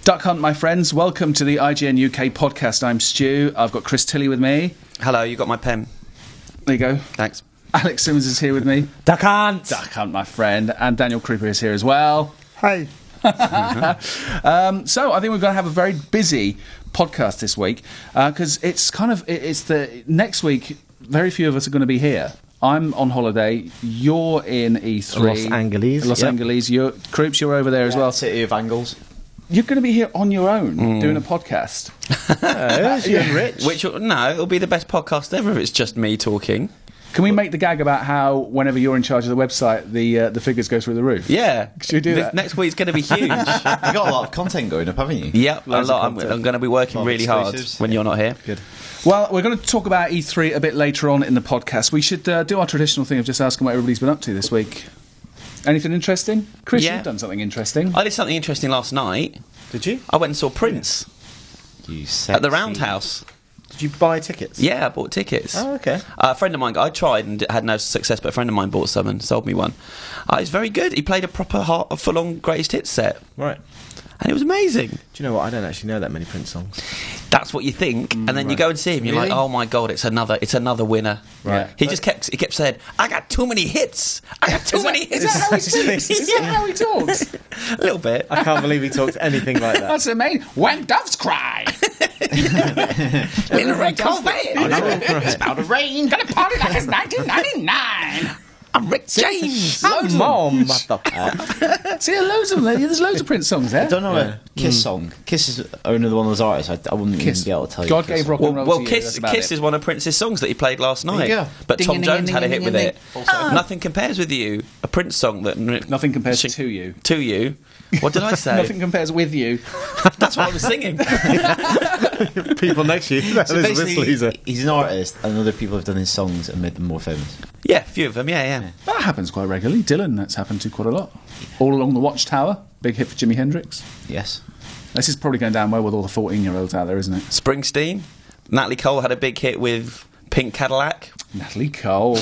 Duck Hunt, my friends. Welcome to the ign-uk-podcast. I'm Stu. I've got Chris Tilley with me. Hello, you got my pen. There you go. Thanks. Alex Simmons is here with me. Duck Hunt! Duck Hunt, my friend. And Daniel Creeper is here as well. Hey. So I think we're going to have a very busy podcast this week because it's the next week. Very few of us are going to be here. I'm on holiday. You're in E3. Los Angeles. Croops, you're over there as well. City of Angles. You're going to be here on your own doing a podcast. You and Rich. It'll be the best podcast ever if it's just me talking. Can we make the gag about how whenever you're in charge of the website, the figures go through the roof? Yeah. Should we do that? Next week's going to be huge. You've got a lot of content going up, haven't you? Yep, a lot. I'm going to be working really hard when you're not here. Good. Well, we're going to talk about E3 a bit later on in the podcast. We should do our traditional thing of just asking what everybody's been up to this week. Anything interesting? Chris, Yeah. you've done something interesting. I did something interesting last night. Did you? I went and saw Prince You at the Roundhouse. Did you buy tickets? Yeah, I bought tickets. Oh, okay. A friend of mine, I tried and had no success, but a friend of mine bought some and sold me one. It's very good. He played a full-on greatest hits set. Right. And it was amazing. Do you know what? I don't actually know that many Prince songs. That's what you think, and then you go and see him. You're Really? like, oh my god, it's another winner. Right. He kept saying, I got too many hits. I got too many hits. Is that how he speaks? Is that how he talks? A little bit. I can't believe he talks anything like that. That's amazing. When doves cry. In a red carpet. It's about to rain. Gonna party like it's 1999. I'm Rick James. Loads of them. Mom, motherfucker. See, there's loads of Prince songs there. I don't know a Kiss song. Kiss is another one of those artists. I wouldn't even be able to tell you. God gave rock and roll Well, to you, Kiss that's about Kiss it. is one of Prince's songs that he played last night. you go. But Ding, Tom ding, Jones ding, had a ding, hit ding, with ding, it. Nothing compares with you. A Prince song that Nothing compares to you. To you. What did I say? Nothing compares with you. That's what I was singing. People next to you. That So is basically, Whistler. he's an artist, and other people have done his songs and made them more famous. Yeah, a few of them. Yeah. That happens quite regularly. Dylan, that's happened to quite a lot. All Along the Watchtower, big hit for Jimi Hendrix. Yes. This is probably going down well with all the 14-year-olds out there, isn't it? Springsteen. Natalie Cole had a big hit with Pink Cadillac. Natalie Cole.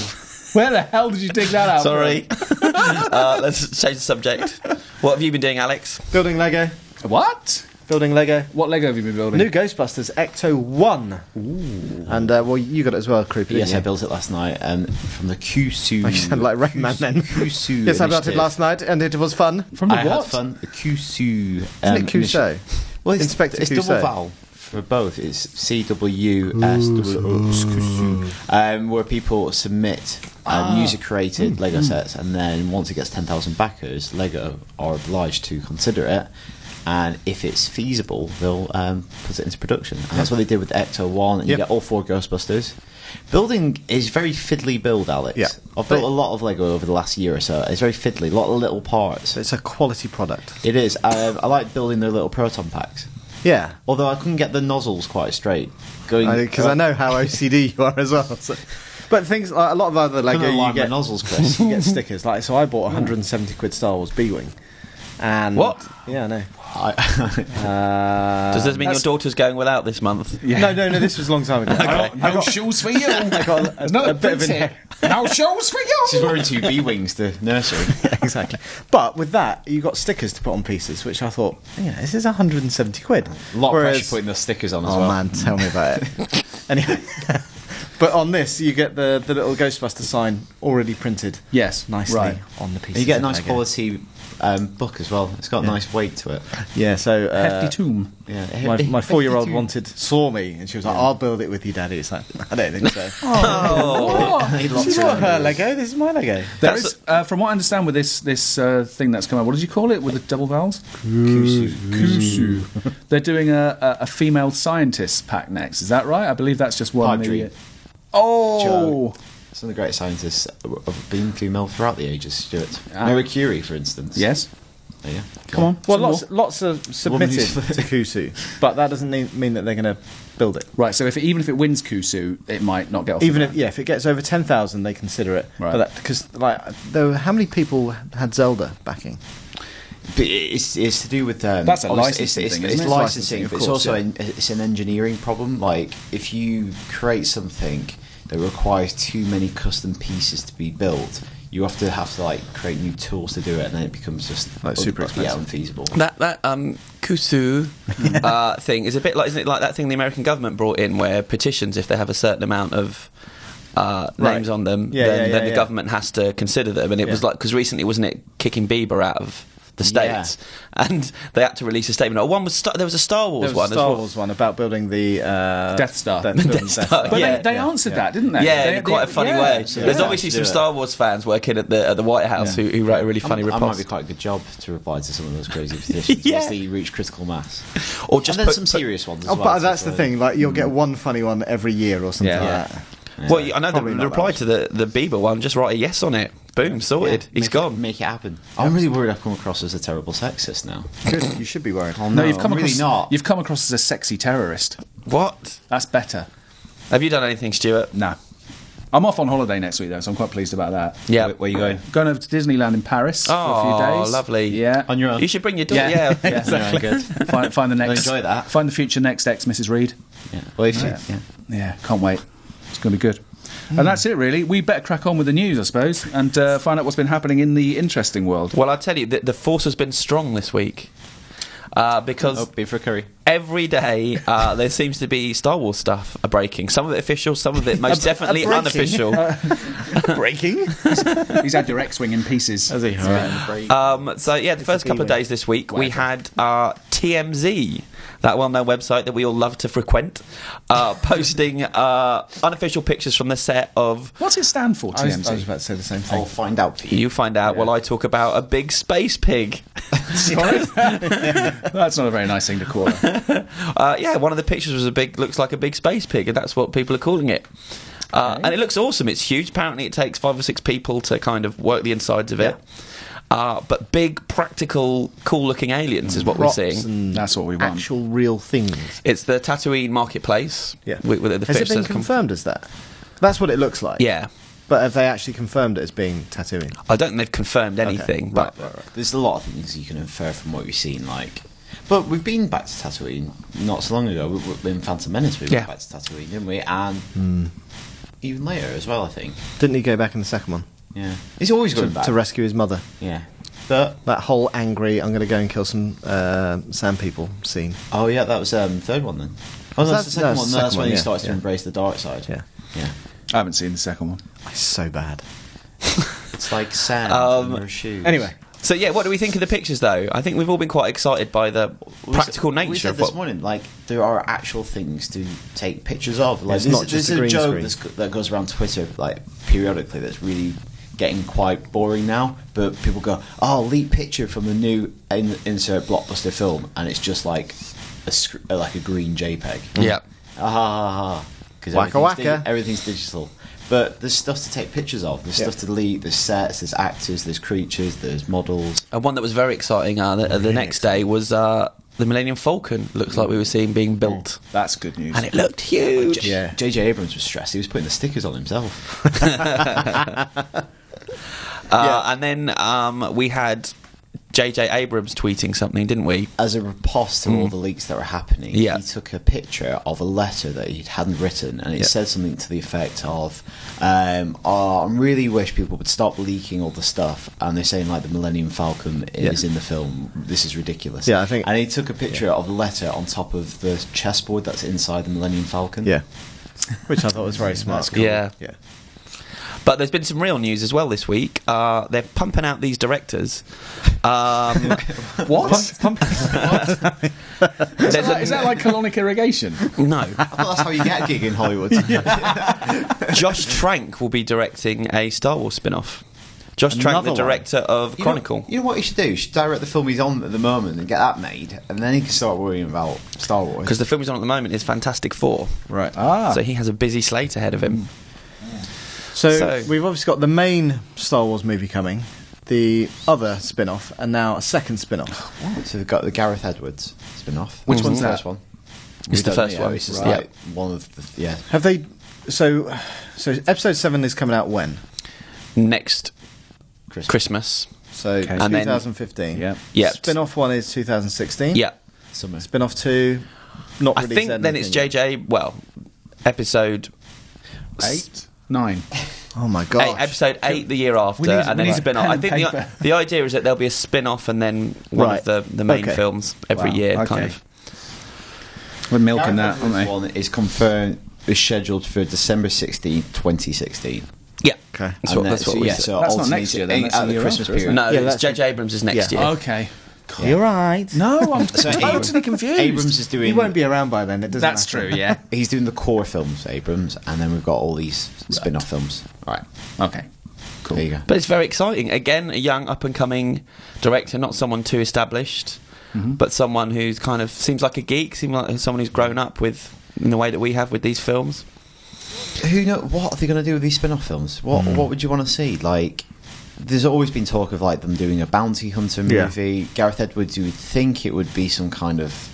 Where the hell did you dig that out? Sorry. Let's change the subject. What have you been doing, Alex? Building Lego. From? What? Building Lego. What Lego have you been building? New Ghostbusters Ecto 1. Ooh. And, well, you got it as well, Creepy. Yes, I didn't you? built it last night from the Kusu. You sound like Rain Man then. Kusu. Yes, I built it initiative. last night, and it was fun. From the I what? had fun. The Kusu. Isn't it Cusot? initiative. Well, it's Inspector double Clouseau. vowel for both. It's CWUS, where people submit user-created Lego sets, and then once it gets 10,000 backers, Lego are obliged to consider it, and if it's feasible, they'll put it into production. And that's what they did with Ecto 1, and you Yep. get all 4 Ghostbusters. Building is very fiddly build, Alex. Yeah. I've built a lot of Lego over the last year or so. It's very fiddly, a lot of little parts. It's a quality product. It is. I like building their little proton packs. Yeah. Although I couldn't get the nozzles quite straight. Because I know how OCD you are as well. So. But things like a lot of other Lego, you get nozzles, Chris. you get stickers. Like, so I bought 170 quid Star Wars B-wing. And What? Yeah, I know. Does this mean your daughter's going without this month? Yeah. No, this was a long time ago. No shoes for you. I got There's no a bit of Prince here. No shoes for you. She's wearing 2 B-wings to nursery. exactly. But with that, you got stickers to put on pieces, which I thought, this is 170 quid. A lot of pressure putting the stickers on as well. Oh man, tell me about it. Anyway, but on this, you get the little Ghostbuster sign already printed. Yes, nicely right. on the pieces. And you get a of nice Lego. quality book as well. It's got a nice weight to it. Yeah, so Hefty tomb. Yeah, my 4-year-old wanted. saw me, and she was like, "I'll build it with you, Daddy." It's like, I don't think so. She's not her Lego. This is my Lego. There is, from what I understand with this thing that's come out, what did you call it with the double vowels? Kusu. They're doing a female scientist pack next. Is that right? I believe that's just one. Audrey. Oh. Some of the great scientists have been female throughout the ages, Stuart. Ah. Mary Curie, for instance. Yes. Yeah. Come on. Well, some more. lots are submitted to Kusu, but that doesn't mean that they're going to build it. Right. So even if it wins Kusu, it might not get off. Even the if if it gets over 10,000, they consider it. Right. But because how many people had Zelda backing? But it's to do with That's a obviously licensing thing, It's isn't it? licensing, Of but it's course, also it's an engineering problem. Like if you create something that requires too many custom pieces to be built, you have to like create new tools to do it, and then it becomes just Like super expensive. unfeasible. That Kusu thing is a bit like, isn't it like that thing the American government brought in where petitions, if they have a certain amount of names on them, then the government has to consider them. And it was like, because recently, wasn't it kicking Bieber out of the States, and they had to release a statement. Oh, one was there was a Star Wars one. Star Wars one about building the Death Star. Death Star. But they answered that, didn't they? Yeah, in quite a funny way. So There's obviously some Star Wars fans working at the White House who wrote a really funny That reply. might be quite a good job to reply to some of those crazy petitions once they reach critical mass. Or just and then some serious ones as well. But that's the thing, like you'll get one funny one every year or something like that. Yeah. Well, I know the Probably not reply that to the Bieber one, just write a yes on it. Boom, sorted. He's gone. Make it happen. I'm really worried I've come across as a terrible sexist now. Good, you should be worried. Oh, No, you've come I'm across. really not. You've come across as a sexy terrorist. What? That's better. Have you done anything, Stuart? No. I'm off on holiday next week though, so I'm quite pleased about that. Yeah. Where are you going? Going over to Disneyland in Paris for a few days. Lovely. Yeah. On your own? You should bring your daughter. Yeah. Yeah. Exactly. Good. Find the next. enjoy that. Find the future next ex, Mrs. Reed. Yeah. Well, if Yeah. Can't wait. It's going to be good. And that's it, really. We better crack on with the news, I suppose, and find out what's been happening in the interesting world. Well, I'll tell you, the force has been strong this week. Because beef for curry. every day there seems to be Star Wars stuff breaking. Some of it official, some of it most definitely breaking? unofficial. Breaking? He's had your X-Wing in pieces. Has he? So, yeah, the first couple of days this week, we had TMZ, that well-known website that we all love to frequent, posting unofficial pictures from the set of... What's it stand for, I was TMZ? about to say the same thing. I'll find out for you. You find out while I talk about a big space pig. That's not a very nice thing to call it. Yeah, one of the pictures was looks like a big space pig, and that's what people are calling it. And it looks awesome. It's huge. Apparently, it takes 5 or 6 people to kind of work the insides of it. But big, practical, cool-looking aliens is what we're seeing. That's what we want. Actual real things. It's the Tatooine marketplace. Yeah. With the Has it fish been that's confirmed as that? That's what it looks like. Yeah. But have they actually confirmed it as being Tatooine? I don't think they've confirmed anything, but Right. There's a lot of things you can infer from what we've seen, like... But we've been back to Tatooine not so long ago. In Phantom Menace, we went back to Tatooine, didn't we? And even later as well, I think. Didn't he go back in the second one? Yeah. He's always going back. To rescue his mother. Yeah. But... That whole angry, I'm going to go and kill some sand people scene. Oh, yeah, that was the third one, then. Oh, that's the second one. That's when he starts to yeah. embrace the dark side. Yeah. Yeah. I haven't seen the second one. It's so bad. It's like sand on your shoes. Anyway. So yeah, what do we think of the pictures though? I think we've all been quite excited by the practical nature we said of this what... morning, like, there are actual things to take pictures of. Like, It's not just a green joke screen. that goes around Twitter, like, periodically, that's really getting quite boring now. But people go, "Oh, leak picture from the new insert blockbuster film," and it's just like a green JPEG. Yeah. Because Waka waka. everything's digital. But there's stuff to take pictures of. There's stuff to delete. There's sets. There's actors. There's creatures. There's models. And one that was very exciting the next day was the Millennium Falcon. Looks like we were seeing being built. That's good news. And it looked huge. Yeah. J.J. Abrams was stressed. He was putting the stickers on himself. And then we had J.J. Abrams tweeting something, didn't we? As a riposte to all the leaks that were happening, Yeah. he took a picture of a letter that he hadn't written, and it said something to the effect of, I really wish people would stop leaking all the stuff, and they're saying, like, the Millennium Falcon is in the film. This is ridiculous. Yeah, I think... And he took a picture of a letter on top of the chessboard that's inside the Millennium Falcon. Yeah. Which I thought was very smart. cool. Yeah. Yeah. But there's been some real news as well this week. They're pumping out these directors. What? There's Is that like colonic irrigation? No. I thought that's how you get a gig in Hollywood. Josh Trank will be directing a Star Wars spin-off. Josh Trank, Another the director of Chronicle. You know what he should do? He should direct the film he's on at the moment and get that made, and then he can start worrying about Star Wars. Because the film he's on at the moment is Fantastic Four. Right. So he has a busy slate ahead of him. So we've obviously got the main Star Wars movie coming, the other spin-off, and now a second spin-off. So we've got the Gareth Edwards spin-off. Which one's the that? first one? It's the first one. It's just Right. like one of the... Yeah. Have they... So episode 7 is coming out when? Next Christmas. So Okay. And then- 2015. Yeah. Yeah. Spin-off 1 is 2016. Yeah. Summer. Spin-off 2, not I released think then it's anything yet. JJ, well, episode... 8, 9. Oh my god! Episode 8 the year after, and then a spin-off. I think the idea is that there'll be a spin-off and then one of the main films every year, kind of. We're milking that, aren't we? One is confirmed, is scheduled for December 16th, 2016. Yeah, okay. That's what we said. So that's not next year, then. That's at the Christmas period. No, it's J.J. Abrams is next year. Okay. God. You're right. No, I'm totally confused. Abrams is doing... He won't be around by then. It doesn't That's matter. true, yeah. He's doing the core films, Abrams, and then we've got all these spin-off films. Right. Okay. Cool. There you go. But it's very exciting. Again, a young, up-and-coming director, not someone too established, but someone who's kind of seems like a geek, seems like someone who's grown up with in the way that we have with these films. Who knows? What are they going to do with these spin-off films? What would you want to see? Like, there's always been talk of like them doing a bounty hunter movie. Gareth Edwards, you would think it would be some kind of,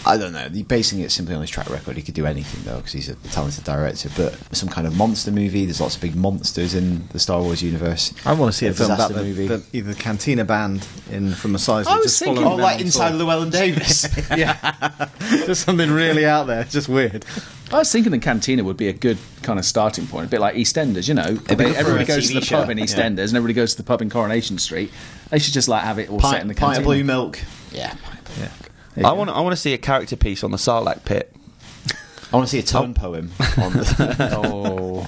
I don't know, basing it simply on his track record. He could do anything though, because he's a talented director. But some kind of monster movie. There's lots of big monsters in the Star Wars universe. I want to see a film about movie. either the Cantina band from a size. I was thinking, like Inside Llewellyn Davis. Yeah. Just something really out there. It's just weird. I was thinking the Cantina would be a good kind of starting point, a bit like EastEnders, you know. Everybody goes to the pub in EastEnders and everybody goes to the pub in Coronation Street. They should just like have it all set in the Cantina. Pint of blue milk. Yeah, pint of blue milk. I want to see a character piece on the Sarlacc pit. I want to see a tone poem on the...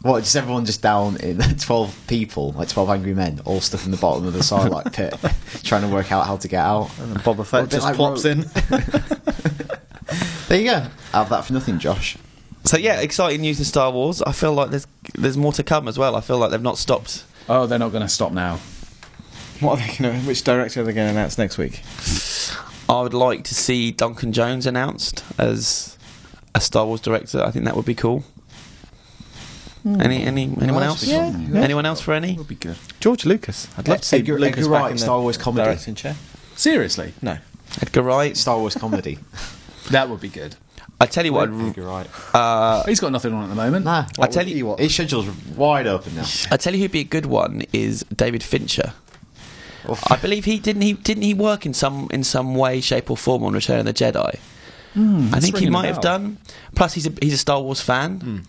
What, just everyone just down in 12 people, like 12 angry men, all stuck in the bottom of the Sarlacc pit, trying to work out how to get out. And then Boba Fett just plops in. There you go. Have that for nothing, Josh. So yeah, exciting news in Star Wars. I feel like there's more to come as well. I feel like they've not stopped. Oh, they're not going to stop now. What are they going to? Which director are they going to announce next week? I would like to see Duncan Jones announced as a Star Wars director. I think that would be cool. Anyone else? Yeah. Anyone else for any? Would be good. George Lucas. I'd love to see Edgar Lucas Wright, back in Star the Wars comedy. directing chair. Seriously? No. Edgar Wright. Star Wars comedy. That would be good. I tell you what. Edgar Wright. He's got nothing on at the moment. Nah. I tell you what. His schedule's wide open now. I tell you who'd be a good one is David Fincher. I believe he didn't work in some way, shape or form on Return of the Jedi. I think he might have done. Plus, he's a Star Wars fan.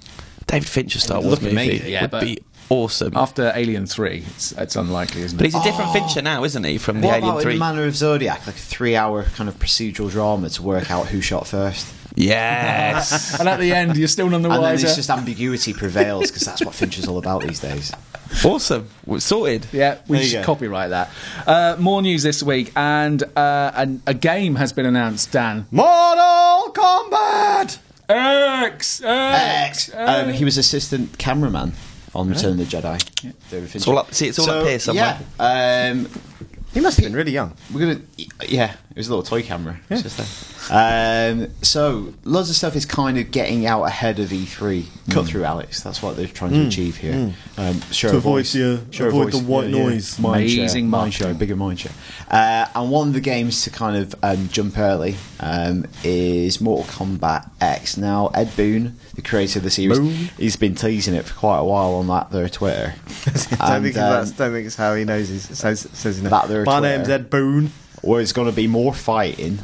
David Fincher Star Wars movie would be awesome. After Alien 3, it's unlikely, isn't it? But he's a different Fincher now, isn't he, from the What Alien about 3? In the Manor of Zodiac, like a 3-hour kind of procedural drama to work out who shot first? Yes. And at the end, you're still none the And then wiser. it's just ambiguity prevails, because that's what Fincher's all about these days. Awesome. We're sorted. Yeah, we There you should go. copyright that. More news this week, and a game has been announced, Dan. Mortal Kombat! X! He was assistant cameraman on Return of the Jedi. Yeah. David Fincher. It's all up. See, it's all up here somewhere. Yeah, He must have been really young. we're gonna. Yeah, it was a little toy camera. It's just there. So loads of stuff is kind of getting out ahead of E3. Cut through, Alex. That's what they're trying to achieve here. Share To a voice, avoid the white noise. Amazing mind share, bigger mind share. And one of the games to kind of jump early is Mortal Kombat X. Now, Ed Boon, the creator of the series, he's been teasing it for quite a while on their Twitter. don't think it's how he knows. Says his name. That their My Twitter. name's Ed Boon. Or it's going to be more fighting.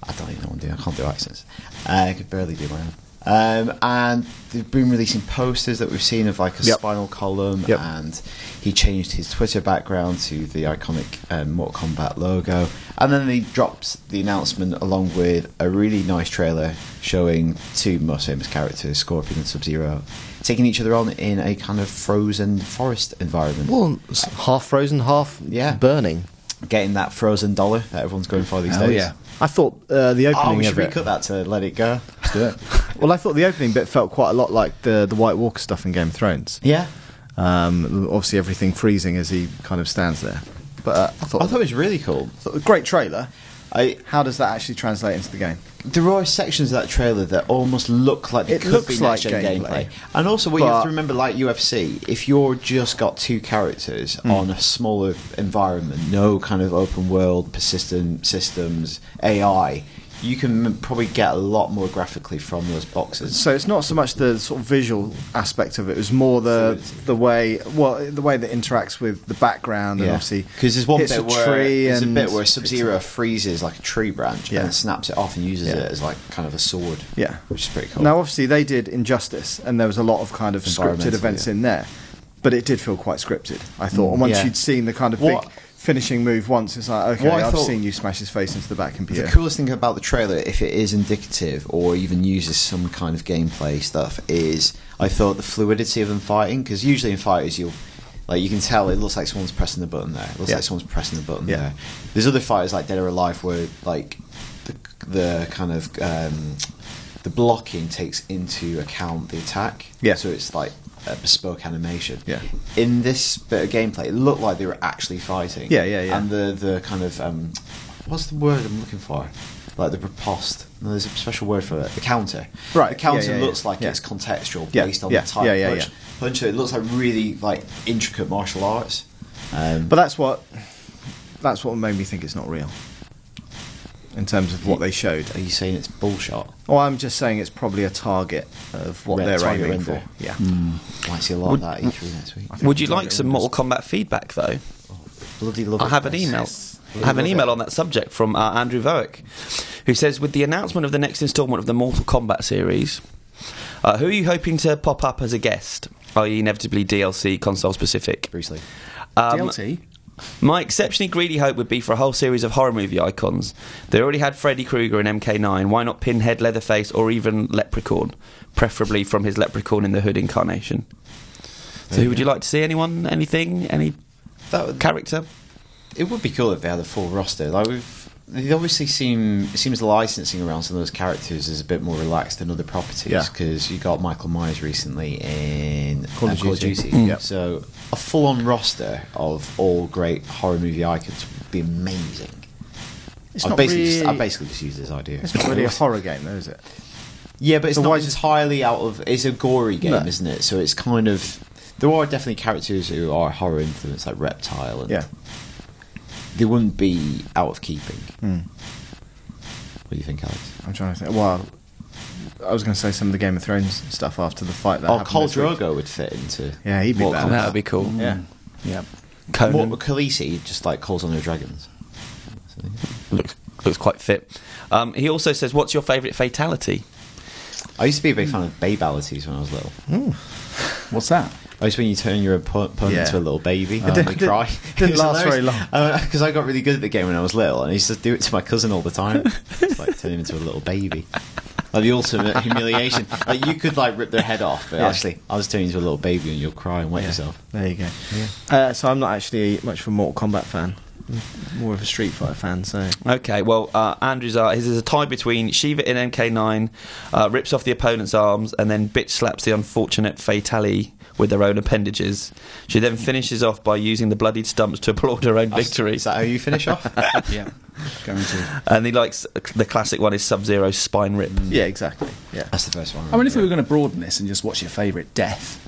I don't even know what I'm doing. I can't do accents. I could barely do my own. And they've been releasing posters that we've seen of like a spinal column, and he changed his Twitter background to the iconic Mortal Kombat logo. And then they dropped the announcement along with a really nice trailer showing two most famous characters, Scorpion and Sub-Zero, taking each other on in a kind of frozen forest environment. Well, half frozen, half burning. Getting that frozen dollar that everyone's going for these days. Yeah. I thought the opening we should of it. recut that to let it go. Let's do it. Well, I thought the opening bit felt quite a lot like the White Walker stuff in Game of Thrones. Yeah. Obviously, everything freezing as he kind of stands there. But I thought it was really cool. a great trailer. How does that actually translate into the game? There are sections of that trailer that almost look like It could looks be like next-gen gameplay. And also, what you have to remember, like UFC, if you're just got two characters on a smaller environment, no kind of open world, persistent systems, AI, you can probably get a lot more graphically from those boxes. So it's not so much the sort of visual aspect of it; it's more the way that it interacts with the background, and obviously because there's one bit there's a bit where Sub-Zero freezes like a tree branch and then snaps it off and uses it as like kind of a sword. Yeah, which is pretty cool. Now, obviously, they did Injustice, and there was a lot of kind of scripted events in there, but it did feel quite scripted, I thought. And once you'd seen the kind of big finishing move once, it's like, okay, I've seen you smash his face into the back computer. The coolest thing about the trailer, if it is indicative or even uses some kind of gameplay stuff, is I thought the fluidity of them fighting, because usually in fighters you can tell it looks like someone's pressing the button there. It looks like someone's pressing the button there. There's other fighters like Dead or Alive where like the kind of the blocking takes into account the attack. Yeah. So it's like a bespoke animation. Yeah. In this bit of gameplay, it looked like they were actually fighting. Yeah. And the kind of what's the word I'm looking for? Like the riposte. No, there's a special word for it. The counter. Right. The counter looks like it's contextual based on the type of punch. It looks like really like intricate martial arts. But that's what made me think it's not real. In terms of what they showed. Are you saying it's bullshit? Well, I'm just saying it's probably a target of what they're aiming for. Yeah. Might see a lot of that E3 next week. Would you like some Mortal Kombat feedback, though? Bloody love it. I have an email. I have an email on that subject from Andrew Voick, who says, with the announcement of the next instalment of the Mortal Kombat series, who are you hoping to pop up as a guest, i.e. inevitably DLC, console-specific? Bruce Lee. DLC? My exceptionally greedy hope would be for a whole series of horror movie icons. They already had Freddy Krueger in MK9. Why not Pinhead, Leatherface, or even Leprechaun? Preferably from his Leprechaun in the Hood incarnation. So who would you like to see? Anyone? Anything? Any character? It would be cool if they had a full roster. Like they obviously it seems the licensing around some of those characters is a bit more relaxed than other properties, because you got Michael Myers recently in Call of Duty. So a full-on roster of all great horror movie icons would be amazing. I basically just used this idea. It's not really a horror game, though, is it? Yeah, but it's not entirely out of... It's a gory game, isn't it? So it's kind of... There are definitely characters who are horror influenced, like Reptile. And they wouldn't be out of keeping. What do you think, Alex? I'm trying to think. Well, I was going to say some of the Game of Thrones stuff after the fight. Khal Drogo would fit into... Yeah, he'd be better. That would be cool. Yeah. Conan. Khaleesi just like calls on her dragons. Looks quite fit. He also says, what's your favourite fatality? I used to be a big fan of babalities when I was little. What's that? It's when you turn your opponent into a little baby and they cry. Didn't last very long. Because I got really good at the game when I was little, and I used to do it to my cousin all the time. It's like turn him into a little baby. Like the ultimate humiliation. Like you could like rip their head off, but actually I was turning into a little baby and you'll cry and wet yourself. There you go. So I'm not actually much of a Mortal Kombat fan. More of a Street Fighter fan, so... Okay, well, Andrew's his is a tie between Shiva in MK9, rips off the opponent's arms, and then bitch slaps the unfortunate Fatali with their own appendages. She then finishes off by using the bloodied stumps to applaud her own victory. Is that how you finish off? Yeah, going to. And he likes... The classic one is Sub-Zero's spine rip. Yeah, exactly. Yeah, that's the first one. I mean, if we were going to broaden this and just watch your favourite death...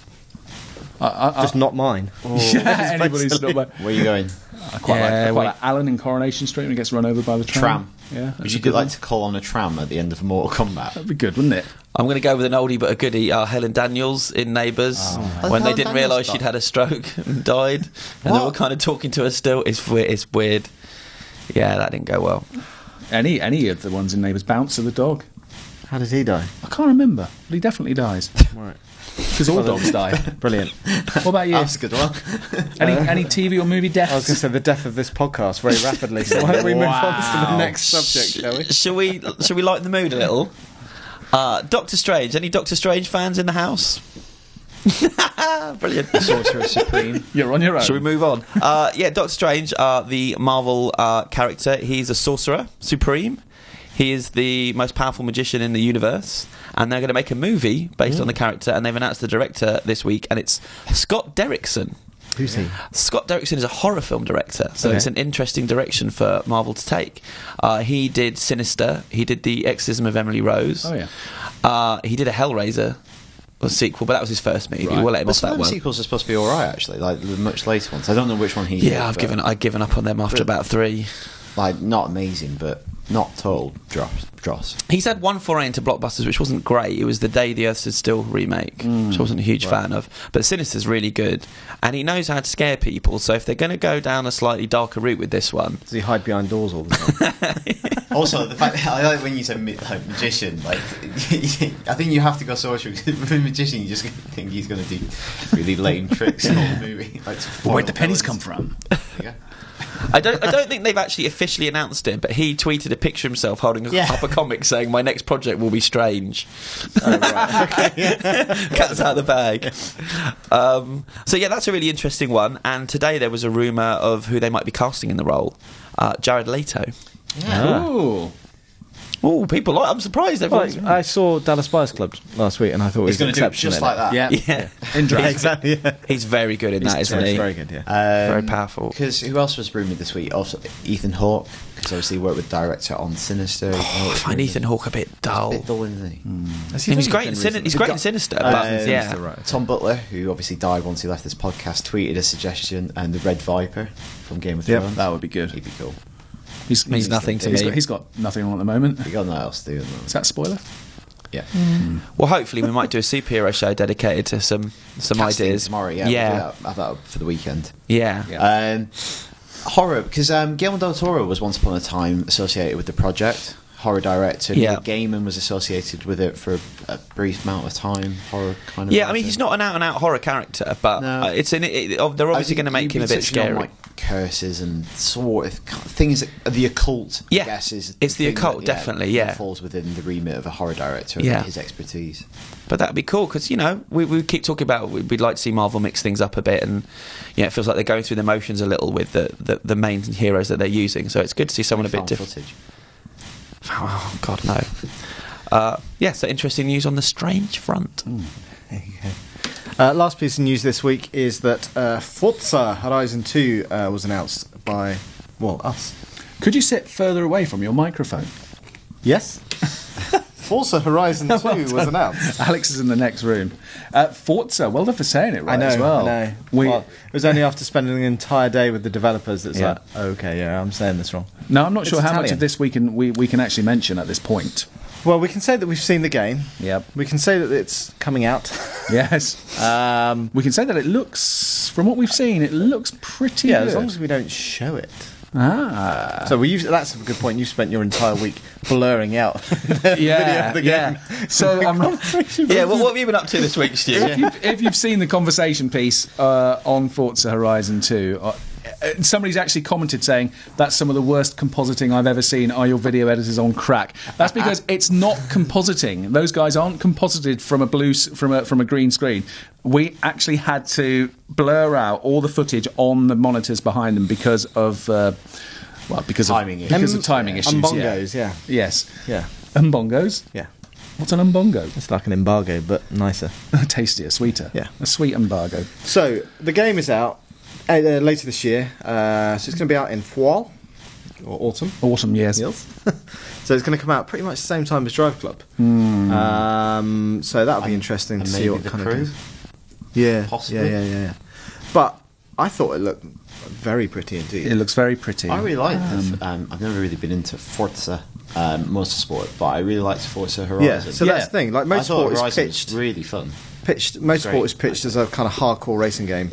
just not mine. Anybody's not mine. Where are you going? I quite like Alan in Coronation Street when he gets run over by the tram. Yeah, would you like to call on a tram at the end of Mortal Kombat? That'd be good, wouldn't it? I'm going to go with an oldie but a goodie. Helen Daniels in Neighbours, when they didn't realise she'd had a stroke and died, and they were kind of talking to her still. It's weird. Yeah, that didn't go well. Any of the ones in Neighbours? Bouncer the dog. How did he die? I can't remember, but he definitely dies. Right. Because all dogs die. Brilliant. What about you? That's a good one. Any TV or movie deaths? I was going to say the death of this podcast very rapidly. So why don't we move on to the next subject, shall we? Shall we lighten the mood a little? Doctor Strange. Any Doctor Strange fans in the house? Brilliant. Sorcerer Supreme. You're on your own. Shall we move on? Yeah, Doctor Strange, the Marvel character. He's a sorcerer supreme. He is the most powerful magician in the universe, and they're going to make a movie based on the character, and they've announced the director this week, and it's Scott Derrickson. Who's he? Scott Derrickson is a horror film director, so it's an interesting direction for Marvel to take. He did Sinister, he did The Exorcism of Emily Rose. Oh yeah. He did a Hellraiser sequel, but that was his first movie. Right. We'll let him off that one. Sequels are supposed to be alright, actually, like the much later ones. I don't know which one he did. Yeah, I've given up on them after about 3. Like, not amazing, but not total dross. He's had one foray into blockbusters, which wasn't great. It was the Day the Earth Stood Still remake, which I wasn't a huge fan of. But Sinister's really good, and he knows how to scare people. So if they're going to go down a slightly darker route with this one, does he hide behind doors all the time? Also, the fact I like when you say magician, like I think you have to go social. Because with a magician, you just think he's going to do really lame tricks in the movie. Like, where'd the pennies come from? Yeah. I don't think they've actually officially announced it, but he tweeted a picture of himself holding up a comic saying, "My next project will be strange." Oh, right. Okay. Cat's out of the bag. So yeah, that's a really interesting one. And today there was a rumour of who they might be casting in the role. Jared Leto. Yeah. Oh, people! I'm surprised. I saw Dallas Buyers Club last week, and I thought it was going to do it just like that. Yeah. In dress. Exactly. Yeah. He's very good in that, isn't he? Very good. Yeah. Very powerful. Because who else was rumoured this week? Also, Ethan Hawke, because obviously he worked with director on Sinister. I find Ethan Hawke a bit dull. He's a bit dull, isn't he? He's great in Sinister. But yeah. Right. Tom Butler, who obviously died once he left this podcast, tweeted a suggestion, and the Red Viper from Game of Thrones. That would be good. He'd be cool. He's nothing to me. He's got nothing on at the moment. He got nothing else to do. Is that a spoiler? Yeah. Well, hopefully we might do a superhero show dedicated to some ideas tomorrow. Yeah. We'll have that up for the weekend. Yeah. Horror, because Guillermo del Toro was once upon a time associated with the project. Horror director. Neil Gaiman was associated with it for a brief amount of time. Horror kind of. Yeah, I mean, he's not an out-and-out horror character, but they're obviously going to make him a bit scary. Like curses and sort of things, the occult. Yeah, I guess it's the occult, definitely. Yeah, falls within the remit of a horror director. And his expertise. But that'd be cool because we keep talking about we'd like to see Marvel mix things up a bit, and it feels like they're going through the motions a little with the main heroes that they're using. So it's good to see someone a bit different. Footage. Oh God, no. So interesting news on the Strange front. There you go. Last piece of news this week is that Forza Horizon 2 was announced by, us. Could you sit further away from your microphone? Yes. Forza Horizon 2 was announced. Alex is in the next room. Forza, well done for saying it right as well. I know. It was only after spending an entire day with the developers that's I'm saying this wrong. No, I'm not sure how much of this we can actually mention at this point. Well, we can say that we've seen the game. Yep. We can say that it's coming out. Yes. We can say that it looks, from what we've seen, it looks pretty good. As long as we don't show it. So that's a good point. You spent your entire week blurring out the video of the game. So I'm not. What have you been up to this week, Stu? If you've seen the conversation piece on Forza Horizon 2, somebody's actually commented saying that's some of the worst compositing I've ever seen. Are your video editors on crack? That's because it's not compositing. Those guys aren't composited from a green screen. We actually had to blur out all the footage on the monitors behind them because of timing issues. Umbongos, yeah. Yes. Yeah. Umbongos? Yeah. What's an umbongo? It's like an embargo, but nicer. Tastier, sweeter. Yeah. A sweet embargo. So, the game is out later this year. So it's going to be out in fall or autumn. Autumn, yes. So it's going to come out pretty much the same time as Drive Club. So that'll be interesting to see what kind of. Yeah, possibly. Yeah. But I thought it looked very pretty indeed. It looks very pretty. I really like it. I've never really been into Forza Motorsport, but I really liked Forza Horizon. Yeah, so that's the thing. Like Motorsport is pitched really fun. Motorsport is pitched as a kind of hardcore racing game.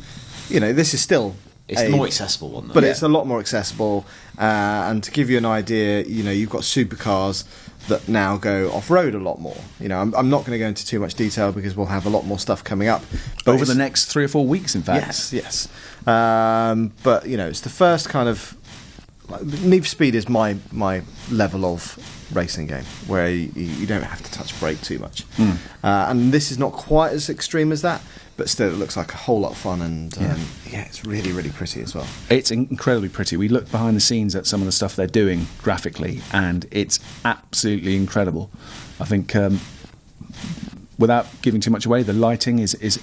This is still. It's the more accessible one, though. But it's a lot more accessible. And to give you an idea, you've got supercars that now go off-road a lot more. I'm not going to go into too much detail because we'll have a lot more stuff coming up. Over the next 3 or 4 weeks, in fact. Yes. But, it's the first kind of... Need for Speed is my level of racing game where you don't have to touch brake too much. And this is not quite as extreme as that, but still it looks like a whole lot of fun, and it's really, really pretty as well. It's incredibly pretty. We looked behind the scenes at some of the stuff they're doing graphically, and it's absolutely incredible. I think, without giving too much away, the lighting is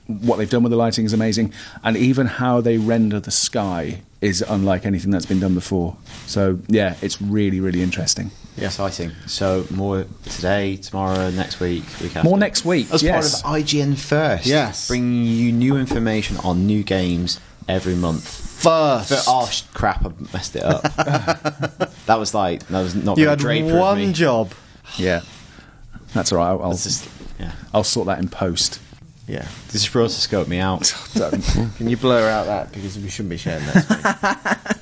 what they've done with the lighting is amazing, and even how they render the sky is unlike anything that's been done before. So it's really, really interesting. Yeah, exciting. So more today, tomorrow, next week after. More next week. As part of IGN First. Yes. Bringing you new information on new games every month. First. Oh crap! I messed it up. That was not You very had Draper of one me. job. Yeah, that's all right. I'll sort that in post. Yeah. This is supposed to scope me out. Can you blur out that, because we shouldn't be sharing that.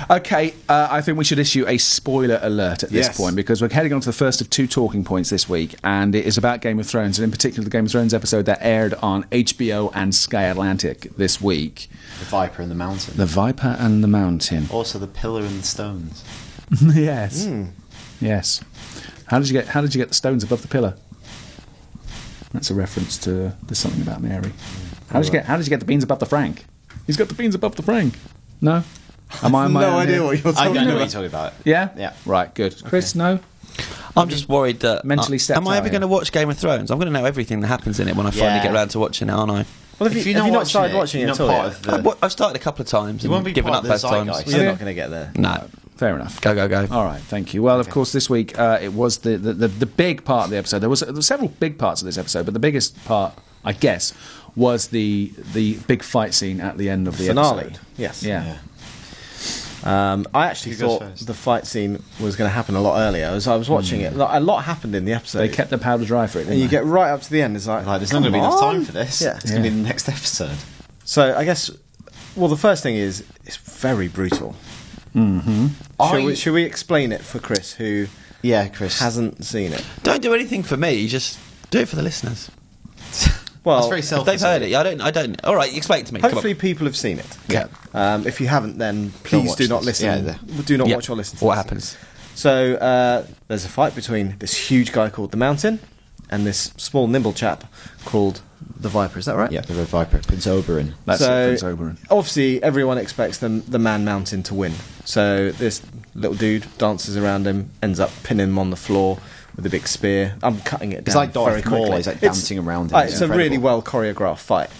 Okay, I think we should issue a spoiler alert at this point, because we're heading on to the first of 2 talking points this week, and it is about Game of Thrones, and in particular the Game of Thrones episode that aired on HBO and Sky Atlantic this week. The Viper and the Mountain. The Viper and the Mountain. Also the Pillar and the Stones. Yes. Yes. How did you get the stones above the pillar? That's a reference to There's Something About Mary. How did you get the beans above the Frank? He's got the beans above the Frank. No? Am I no idea what you're talking about. I know what you're talking about. Yeah? Yeah. Right, good. Chris, no? I'm just worried that... Mentally stepped am I ever out, going to watch Game of Thrones? I'm going to know everything that happens in it when I finally get around to watching it, aren't I? Well, if you've not started watching it at all, I've started a couple of times and given up both times. You're not going to get there. No. Fair enough. Go. All right, thank you. Well, of course, this week it was the big part of the episode. There were several big parts of this episode, but the biggest part, I guess, was the big fight scene at the end of the finale. episode. Yes. Yeah. I actually thought the fight scene was going to happen a lot earlier. As I was watching it, a lot happened in the episode. They kept the powder dry for it, and you get right up to the end. It's like there's not going to be enough time for this. Yeah. It's going to be the next episode. So I guess, well, the first thing is it's very brutal. Mm-hmm. Should we explain it for Chris, who Chris hasn't seen it? Don't do anything for me. Just do it for the listeners. Well, that's very selfish. If they've heard it. I don't. All right, explain it to me. Hopefully, people have seen it. Yeah. If you haven't, then please do not listen. Do not watch or listen to what this. happens? So there's a fight between this huge guy called the Mountain and this small, nimble chap called the Viper. Is that right? Yeah, the Red Viper, Prince Oberyn. That's it, Prince Oberyn. Obviously, everyone expects the Man Mountain to win. So this little dude dances around him, ends up pinning him on the floor with a big spear. I'm cutting it down. It's like very Darth quickly. Maul. He's like dancing around him. It's a really well choreographed fight.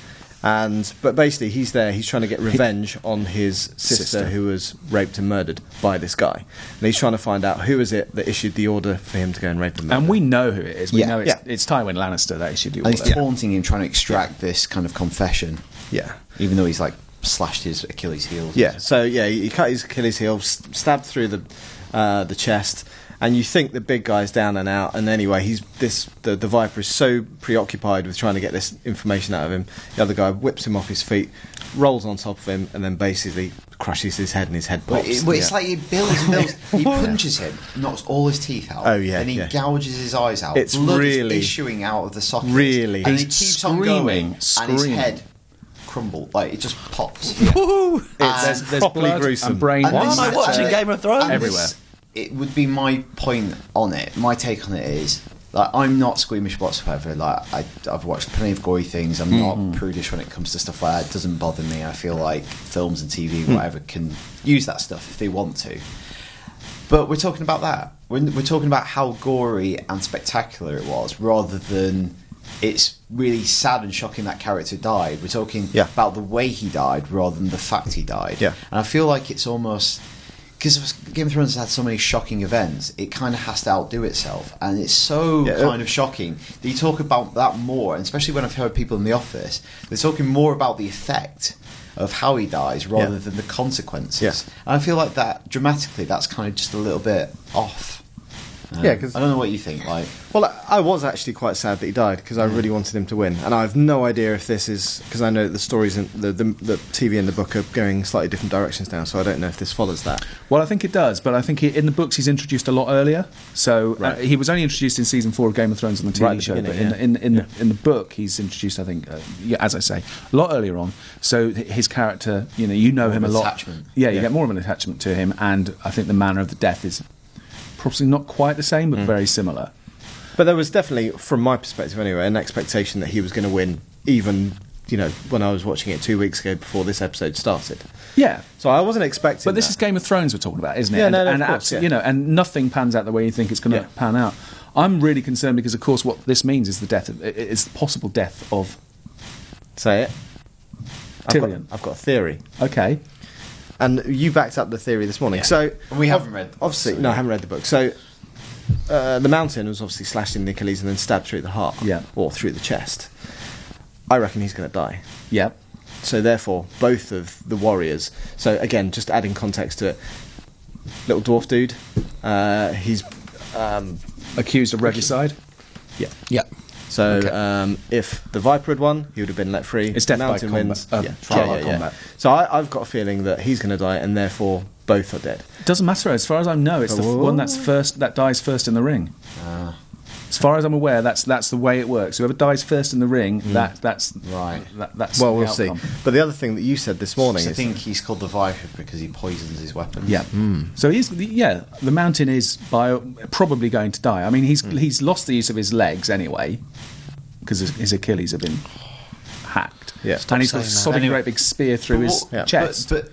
But basically, he's there. He's trying to get revenge on his sister who was raped and murdered by this guy. And he's trying to find out who is it that issued the order for him to go and rape and murder. And we know who it is. We know Yeah. it's Tywin Lannister that issued the And order. he's taunting him, trying to extract this kind of confession. Yeah. Even though he's like slashed his Achilles heel. Yeah. So he cut his Achilles heel, stabbed through the chest. And you think the big guy's down and out, and anyway, the Viper is so preoccupied with trying to get this information out of him. The other guy whips him off his feet, rolls on top of him, and then basically crushes his head, and his head pops. It's like he builds and builds. He punches him, knocks all his teeth out. Oh, yeah, and he yeah. gouges his eyes out. It's Blood really- is issuing out of the sockets. Really. and he He's keeps on going, screaming. and his head crumbled, like it just pops. It's There's properly blood gruesome. and brain. And Why this am I is, watching Game of Thrones? and Everywhere. It would be my point on it. My take on it is, like, I'm not squeamish whatsoever. Like, I've watched plenty of gory things. I'm not prudish when it comes to stuff like that. It doesn't bother me. I feel like films and TV, whatever, can use that stuff if they want to. But we're talking about that. We're talking about how gory and spectacular it was, rather than it's really sad and shocking that character died. We're talking about the way he died rather than the fact he died. Yeah. And I feel like it's almost... because Game of Thrones has had so many shocking events, it kind of has to outdo itself, and it's so kind of shocking that you talk about that more, and especially when I've heard people in the office, they're talking more about the effect of how he dies rather than the consequences. Yeah. And I feel like that dramatically, that's kind of just a little bit off. Yeah, 'cause- I don't know what you think. Like, Well, I was actually quite sad that he died because I really wanted him to win, and I have no idea if this is because I know the stories and the TV and the book are going slightly different directions now, so I don't know if this follows that. Well, I think it does, but I think in the books he's introduced a lot earlier. So he was only introduced in season 4 of Game of Thrones on the TV show, but in the book he's introduced, I think, as I say, a lot earlier on. So his character, you know him a lot. Attachment. Yeah, you get more of an attachment to him, and I think the manner of the death is probably not quite the same, but very similar. But there was definitely, from my perspective anyway, an expectation that he was going to win, even when I was watching it 2 weeks ago before this episode started. Yeah. So I wasn't expecting. But this is Game of Thrones we're talking about, isn't it? Yeah, and of course, and nothing pans out the way you think it's going to pan out. I'm really concerned because, of course, what this means is it's the possible death of. Say it. Tyrion. I've got a theory. Okay. And you backed up the theory this morning. So we haven't read the book. Obviously, no, I haven't read the book. So the Mountain was obviously slashed in the Achilles and then stabbed through the heart, or through the chest. I reckon he's going to die. Yep. So therefore, both of the warriors. So again, just adding context to it, little dwarf dude. He's accused of regicide. Yeah. So if the Viper had won, he would have been let free. It's death by combat. Trial by combat. So I've got a feeling that he's going to die, and therefore both are dead. It doesn't matter. As far as I know, it's the one that dies first in the ring. As far as I'm aware, that's the way it works. Whoever dies first in the ring, that's right. That's well, we'll see. But the other thing that you said this morning is, I think he's called the Viper because he poisons his weapons. Yeah. So the Mountain is probably going to die. I mean, he's lost the use of his legs anyway, because his Achilles have been hacked. Yeah. And he's got a sodding great big spear through his chest. But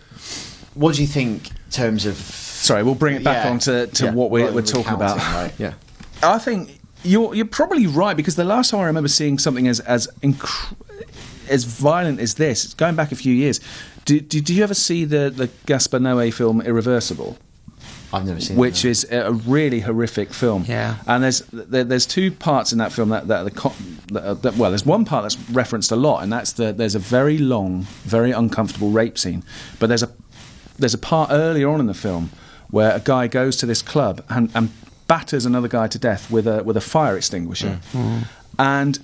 what do you think in terms of? Sorry, we'll bring it back on to what we're talking about. Right? Yeah. I think you're probably right, because the last time I remember seeing something as violent as this, it's going back a few years. Did you ever see the Gaspar Noé film Irreversible? I've never seen which is a really horrific film. Yeah. And there's two parts in that film there's one part that's referenced a lot, and there's a very long, very uncomfortable rape scene. But there's a part earlier on in the film where a guy goes to this club and batters another guy to death with a fire extinguisher, and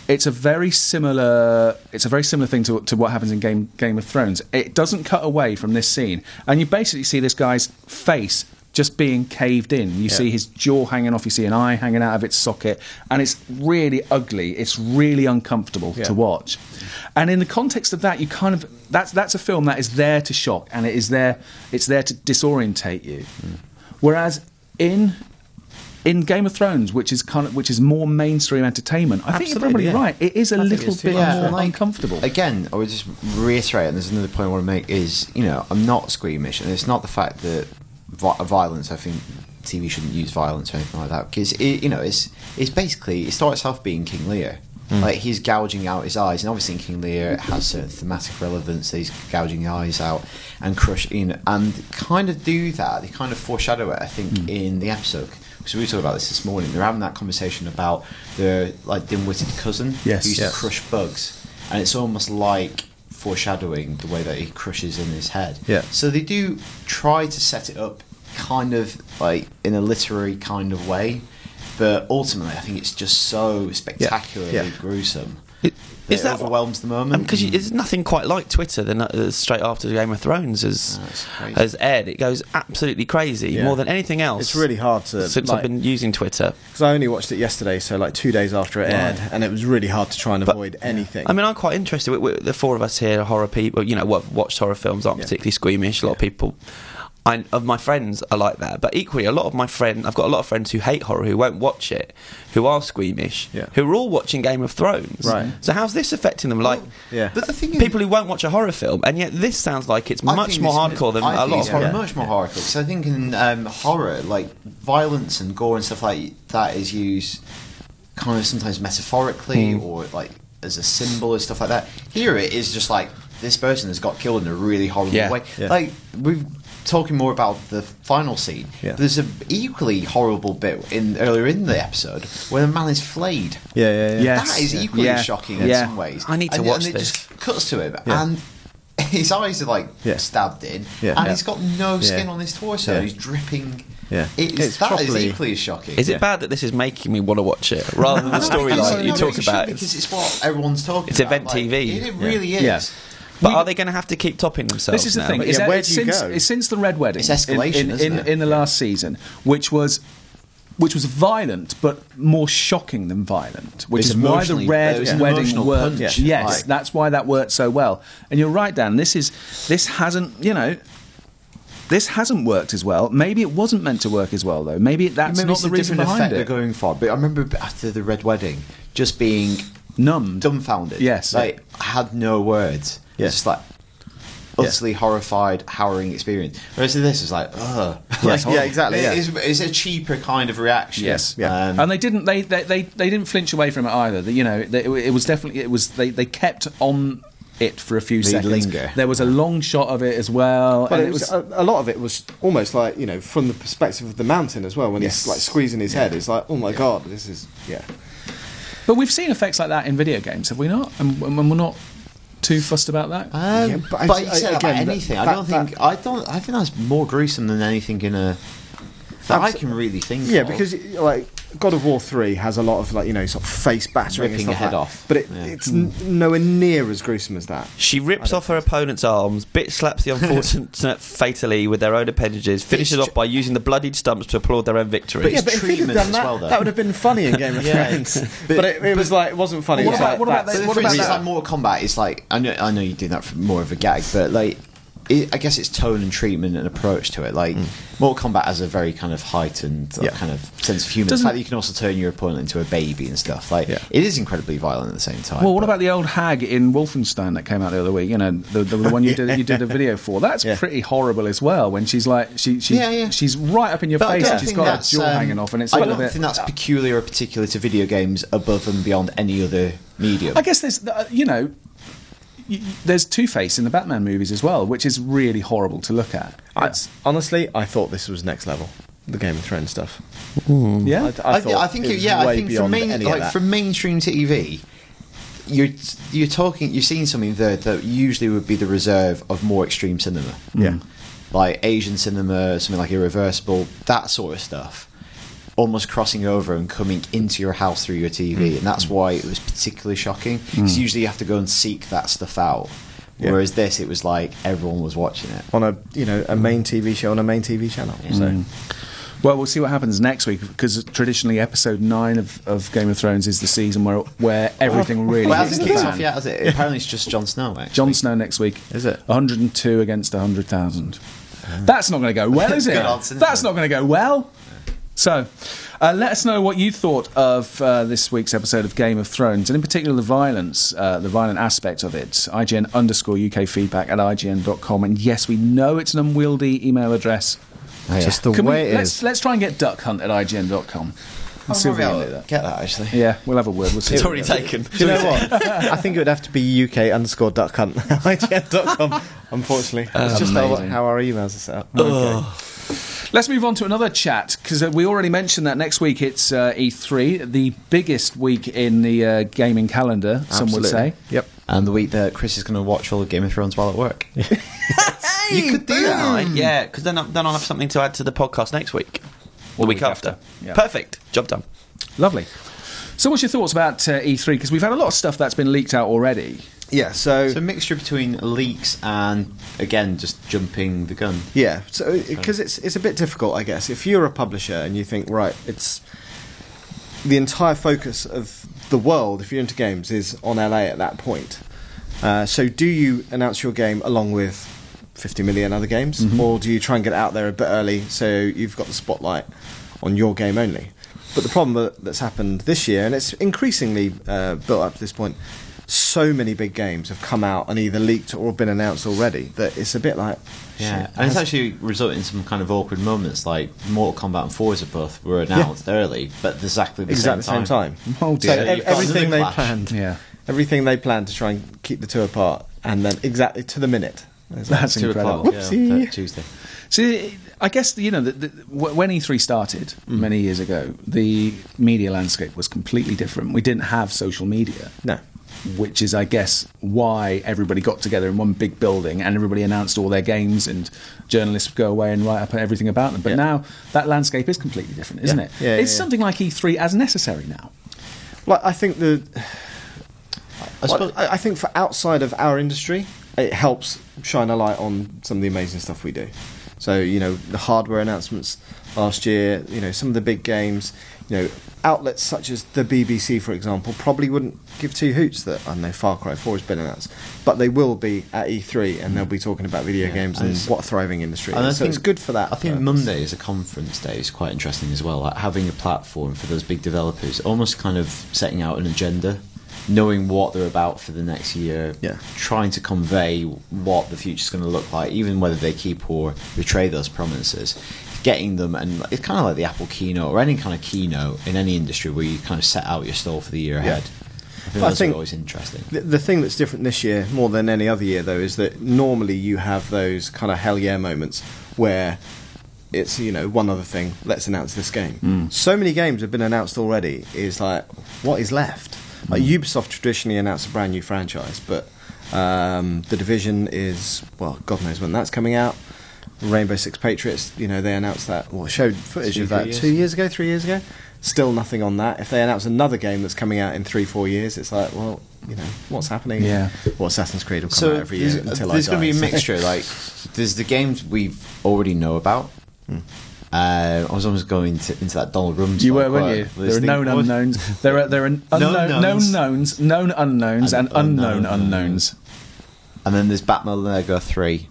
it's a very similar thing to what happens in Game of Thrones. It doesn't cut away from this scene, and you basically see this guy's face just being caved in. You see his jaw hanging off, you see an eye hanging out of its socket, and it's really ugly. It's really uncomfortable to watch. And in the context of that, you kind of that's a film that is there to shock, and it's there to disorientate you. Whereas in Game of Thrones, which is more mainstream entertainment, I think you're probably right. It is a little bit more uncomfortable. Again, I would just reiterate, and there's another point I want to make, is, I'm not squeamish, and it's not the fact that violence, I think TV shouldn't use violence or anything like that, because it's basically, it starts off being King Lear. Like, he's gouging out his eyes, and obviously in King Lear it has certain thematic relevance. He's gouging the eyes out and crushing, and kind of do that. They kind of foreshadow it, I think, in the episode. Because we were talking about this morning. They're having that conversation about the dim-witted cousin who used to crush bugs, and it's almost like foreshadowing the way that he crushes in his head. Yeah. So they do try to set it up kind of like in a literary kind of way. But ultimately, I think it's just so spectacularly gruesome. It overwhelms the moment. Because it's nothing quite like Twitter. Straight after Game of Thrones has aired, it goes absolutely crazy, more than anything else. It's really hard to... Since I've been using Twitter. Because I only watched it yesterday, so 2 days after it aired, and it was really hard to try and avoid anything. I mean, I'm quite interested. The four of us here are horror people, watched horror films, aren't particularly squeamish. A lot of people... of my friends are like that, but equally, I've got a lot of friends who hate horror, who won't watch it, who are squeamish, who are all watching Game of Thrones. Right. So how's this affecting them? But the thing is, people who won't watch a horror film, and yet this sounds like it's much more hardcore than a lot of horror. Much more hardcore. Because I think in horror, like violence and gore and stuff like that is used kind of sometimes metaphorically or like as a symbol and stuff like that. Here it is just like this person has got killed in a really horrible way. Yeah. Like we've. Talking more about the final scene, there's an equally horrible bit earlier in the episode where the man is flayed. Yes. That is equally shocking in some ways. I need to watch this. And it just cuts to him, and his eyes are stabbed in, and he's got no skin on his torso. He's dripping. That is equally as shocking. Is it bad that this is making me want to watch it rather than the storyline you talk about? Because it's what everyone's talking about. It's event TV. It really is. Yeah. But are they going to have to keep topping themselves? This is the now? thing. Where do you go? Since the Red Wedding, it's escalation, isn't it? In the last season, which was violent, but more shocking than violent. Which is why the Red Wedding worked. Punch. Yes, that's why that worked so well. And you're right, Dan. This hasn't worked as well. Maybe it wasn't meant to work as well, though. Maybe that's not the reason behind it. They're going for. But I remember after the Red Wedding, just being numbed, dumbfounded. Yes, I had no words. Yes. Just like utterly horrified, harrowing experience. Whereas this is like, ugh. Exactly. It's a cheaper kind of reaction. Yes, and they didn't flinch away from it either. It was definitely they kept on it for a few seconds. Linger. There was a long shot of it as well. But a lot of it was almost like from the perspective of the Mountain as well. When he's like squeezing his head, it's like, oh my god, this is. But we've seen effects like that in video games, have we not? And we're not. too fussed about that? But you said about anything. I think that's more gruesome than anything in a that I can really think of. Yeah, because like God of War 3 has a lot of like sort of face battering and ripping stuff a head like off, but it's nowhere near as gruesome as that. She rips off her opponent's arms, bitch slaps the unfortunate fatally with their own appendages, finishes off by using the bloodied stumps to applaud their own victory. But if he'd have done that, that would have been funny in Game of Thrones. But it was like it wasn't funny. What about that? Like Mortal Kombat is like I know you do that for more of a gag, but like. I guess it's tone and treatment and approach to it. Like Mortal Kombat has a very kind of heightened kind of sense of humour. The fact that you can also turn your opponent into a baby and stuff. Like it is incredibly violent at the same time. Well, what about the old hag in Wolfenstein that came out the other week? The one you did a video for. That's pretty horrible as well. When she's like she's right up in your face and she's got her jaw hanging off, and it's. I don't think that's peculiar or particular to video games above and beyond any other medium. I guess there's there's Two-Face in the Batman movies as well, which is really horrible to look at. Honestly, I thought this was next level, the Game of Thrones stuff. Yeah, I think from mainstream TV, you're seeing something there that usually would be the reserve of more extreme cinema. Yeah, like Asian cinema, something like Irreversible, that sort of stuff. Almost crossing over and coming into your house through your TV, and that's why it was particularly shocking. Because usually you have to go and seek that stuff out, whereas this, it was like everyone was watching it on a main TV show on a main TV channel. So, well, we'll see what happens next week, because traditionally episode 9 of Game of Thrones is the season where everything really. Well, it hasn't kicked off yet, has it? Apparently, it's just Jon Snow. Actually. Jon Snow next week. Is it 102 against 100,000? That's not going to go well, is it? That's not going to go well. So, let us know what you thought of this week's episode of Game of Thrones, and in particular the violence, the violent aspect of it. ign_UK feedback at ign.com. And yes, we know it's an unwieldy email address. Just the way it is. Let's try and get Duck Hunt at ign.com. See if we can do that. Get that, actually. Yeah, we'll have a word. We'll see. It's already taken. Do you know what? I think it would have to be UK_Duck Hunt ign.com, unfortunately. It's just how our emails are set up. Okay. Let's move on to another chat, because we already mentioned that next week it's E3, the biggest week in the gaming calendar, some would say. Yep. And the week that Chris is going to watch all of Game of Thrones while at work. You could do that. Yeah, because then I'll have something to add to the podcast next week. Or the week after. Yeah. Perfect. Job done. Lovely. So what's your thoughts about E3? Because we've had a lot of stuff that's been leaked out already. Yeah, so a mixture between leaks and, again, just jumping the gun. Yeah, so because it's a bit difficult, I guess. If you're a publisher and you think, right, it's the entire focus of the world, if you're into games, is on LA at that point. So do you announce your game along with 50 million other games, or do you try and get it out there a bit early so you've got the spotlight on your game only? But the problem that's happened this year, and it's increasingly built up to this point, so many big games have come out and either leaked or been announced already that it's a bit like shit. And it's actually resulted in some kind of awkward moments, like Mortal Kombat and Forza both were announced early, but exactly the same time. Oh dear. So everything they planned, everything they planned to try and keep the two apart, and then exactly to the minute. That's incredible. Whoopsie. Tuesday. See, I guess when E3 started many years ago, the media landscape was completely different. We didn't have social media. No. Which is, I guess, why everybody got together in one big building and everybody announced all their games, and journalists would go away and write up everything about them. But now that landscape is completely different, isn't it? Yeah, is something like E3 as necessary now? Well, I think I think for outside of our industry, it helps shine a light on some of the amazing stuff we do. So, the hardware announcements last year, some of the big games, outlets such as the BBC, for example, probably wouldn't give two hoots that, I don't know, Far Cry 4 has been announced. But they will be at E3, and they'll be talking about video games and what a thriving industry is. So it's good for that. I think Monday as a conference day is quite interesting as well, like having a platform for those big developers, almost kind of setting out an agenda, knowing what they're about for the next year, trying to convey what the future's going to look like, even whether they keep or betray those promises. Getting them, and it's kind of like the Apple keynote or any kind of keynote in any industry where you kind of set out your stall for the year ahead. I think always interesting. The thing that's different this year, more than any other year, though, is that normally you have those kind of hell yeah moments where it's, one other thing, let's announce this game. So many games have been announced already, is like, what is left? Like Ubisoft traditionally announced a brand new franchise, but The Division is, well, God knows when that's coming out. Rainbow Six Patriots, they announced that, showed footage of that 3 years ago. Still nothing on that. If they announce another game that's coming out in 3-4 years, it's like, well, what's happening? Yeah. Well, Assassin's Creed will come out every year until there's going to be a so. mixture. Like, there's the games we already know about. I was almost going into that Donald Rumsfeld. You were, weren't you? There are known unknowns. There are known knowns, known unknowns, and unknown unknowns. And then there's Batman Lego 3.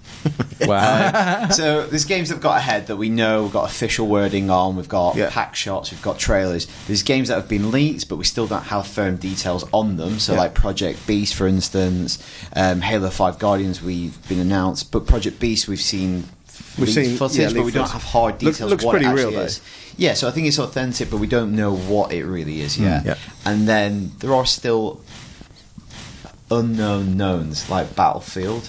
Wow. So there's games that have got ahead that we know. We've got official wording on. We've got pack shots. We've got trailers. There's games that have been leaked, but we still don't have firm details on them. So like Project Beast, for instance, Halo 5 Guardians, we've been announced. But Project Beast, we've seen footage, but we don't have hard details looks of what pretty it actually real, is. Yeah, so I think it's authentic, but we don't know what it really is yet. And then there are still unknown knowns, like Battlefield.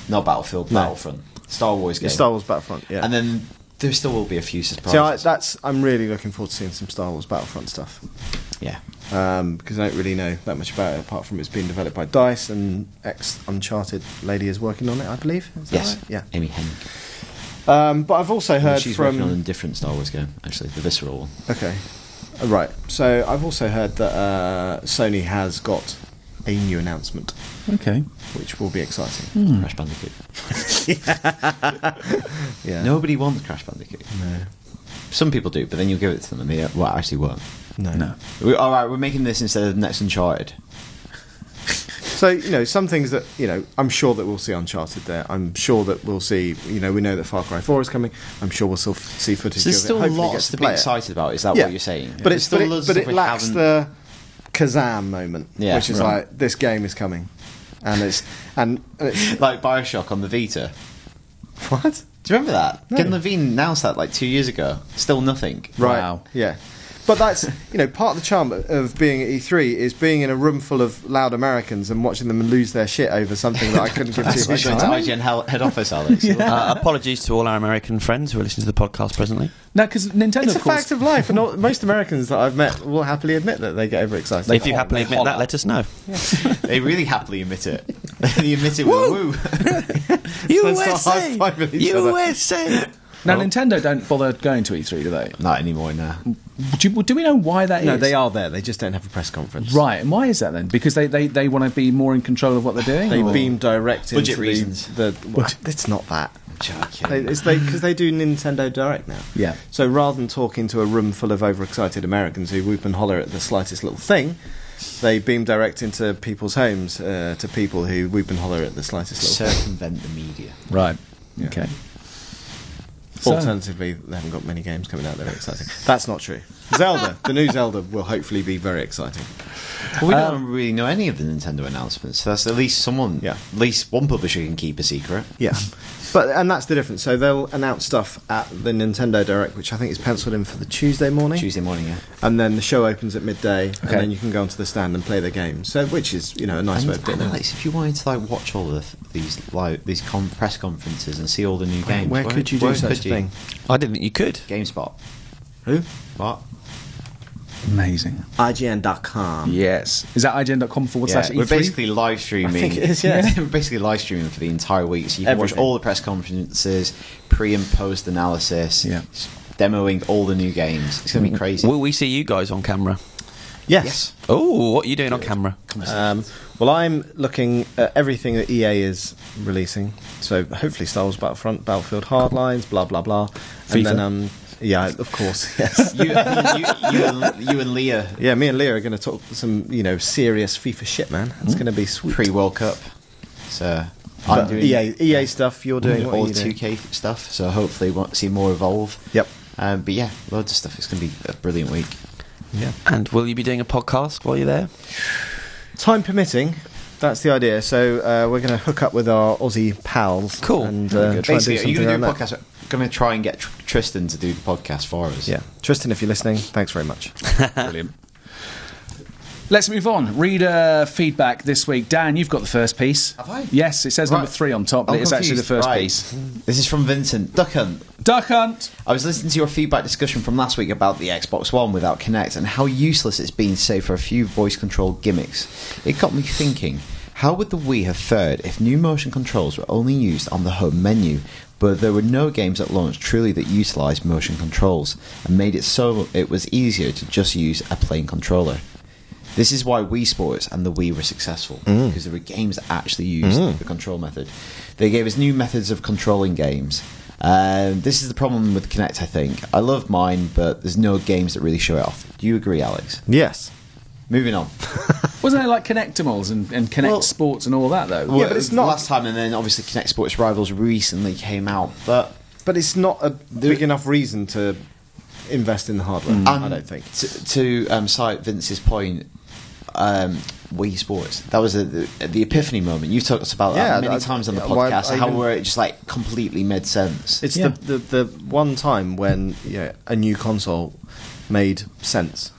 Not Battlefield, Battlefront. Star Wars game. Star Wars Battlefront, yeah. And then there still will be a few surprises. So I'm really looking forward to seeing some Star Wars Battlefront stuff. Yeah. Because I don't really know that much about it, apart from it's being developed by DICE, and ex-Uncharted lady is working on it, I believe. Is that right? Yeah. Amy Hennig. But I've also heard she's working on a different Star Wars game, actually, the Visceral one. Okay. Right. So I've also heard that Sony has got a new announcement. Okay. Which will be exciting. Crash Bandicoot. Yeah. Nobody wants Crash Bandicoot. No. Some people do, but then you'll give it to them and they actually won't. No. Alright, we're making this instead of next Uncharted. So, some things that, I'm sure that we'll see Uncharted there. I'm sure that we'll see, we know that Far Cry 4 is coming. I'm sure we'll still see footage so there's of it. There's still lots to be excited about, is that what you're saying? But it lacks the Kazam moment, which is like, this game is coming. And it's like BioShock on the Vita. What? Do you remember that? No. Ken Levine announced that like 2 years ago. Still nothing. Right. Wow. Yeah. But that's, part of the charm of being at E3 is being in a room full of loud Americans and watching them lose their shit over something that I couldn't give too much Going to IGN head office, Alex. Apologies to all our American friends who are listening to the podcast presently. No, because Nintendo, it's a fact of life, and most Americans that I've met will happily admit that they get overexcited. If you happily admit that, let us know. They really happily admit it. They admit it with a woo. USA! USA! Now, Nintendo don't bother going to E3, do they? Not anymore now. Do we know why that is? No, they are there. They just don't have a press conference. Right, and why is that then? Because they want to be more in control of what they're doing? They beam direct into budget reasons. It's not that. I'm joking. It's because they do Nintendo Direct now. Yeah. So rather than talking to a room full of overexcited Americans who whoop and holler at the slightest little thing, they beam direct into people's homes to people who whoop and holler at the slightest little thing. Circumvent the media. Right. Yeah. Okay. Alternatively, they haven't got many games coming out that are exciting. That's not true. Zelda, the new Zelda, will hopefully be very exciting. Well, we don't really know any of the Nintendo announcements. So that's at least someone, at least one publisher can keep a secret. Yeah. And that's the difference. So they'll announce stuff at the Nintendo Direct, which I think is penciled in for the Tuesday morning. Tuesday morning, yeah. And then the show opens at midday, and then you can go onto the stand and play the games. So, which is, a nice way of doing it. Alex, if you wanted to watch all of these press conferences and see all the new games, where could you do such a thing? I didn't think you could. GameSpot. Who? What? Amazing. ign.com. Yes. Is that ign.com/E3? We're basically live streaming. I think it is, yeah. We're basically live streaming for the entire week, so you can watch all the press conferences, pre and post analysis, demoing all the new games. It's going to be crazy. Will we see you guys on camera? Yes. Oh, what are you doing on camera? Well, I'm looking at everything that EA is releasing. So hopefully Star Wars Battlefront, Battlefield Hardlines, blah, blah, blah. FIFA. And then, yeah, of course, yes. you and Leah. Yeah, me and Leah are going to talk some, serious FIFA shit, man. It's going to be sweet. Pre-World Cup. So I'm doing EA stuff, you're doing all 2K stuff, so hopefully we'll see more Evolve. Yep. But yeah, loads of stuff. It's going to be a brilliant week. Yeah. And will you be doing a podcast while you're there? Time permitting. That's the idea. So we're going to hook up with our Aussie pals. Cool. And try and do Basically, are you going to do a that. podcast? Going to try and get Tristan to do the podcast for us. Yeah. Tristan, if you're listening, thanks very much. Brilliant. Let's move on. Reader feedback this week. Dan, you've got the first piece. Have I? Yes, it says number 3 on top, but it's actually the first piece. This is from Vincent. Duck Hunt. Duck Hunt! I was listening to your feedback discussion from last week about the Xbox One without Kinect and how useless it's been, save for a few voice-controlled gimmicks. It got me thinking, How would the Wii have fared if new motion controls were only used on the home menu, but there were no games at launch truly that utilised motion controls and made it so it was easier to just use a plain controller? This is why Wii Sports and the Wii were successful, because there were games that actually used the control method. They gave us new methods of controlling games. This is the problem with Kinect, I think. I love mine, but there's no games that really show it off. Do you agree, Alex? Yes. Moving on. Wasn't it like Kinectimals and Kinect Sports and all that, though? Well, yeah, but it's not last time, and then obviously Kinect Sports Rivals recently came out, but it's not a big enough reason to invest in the hardware. I don't think. To cite Vince's point, Wii Sports, that was the epiphany moment. You've talked about that many times on the podcast, where it just like completely made sense. It's the one time when a new console made sense.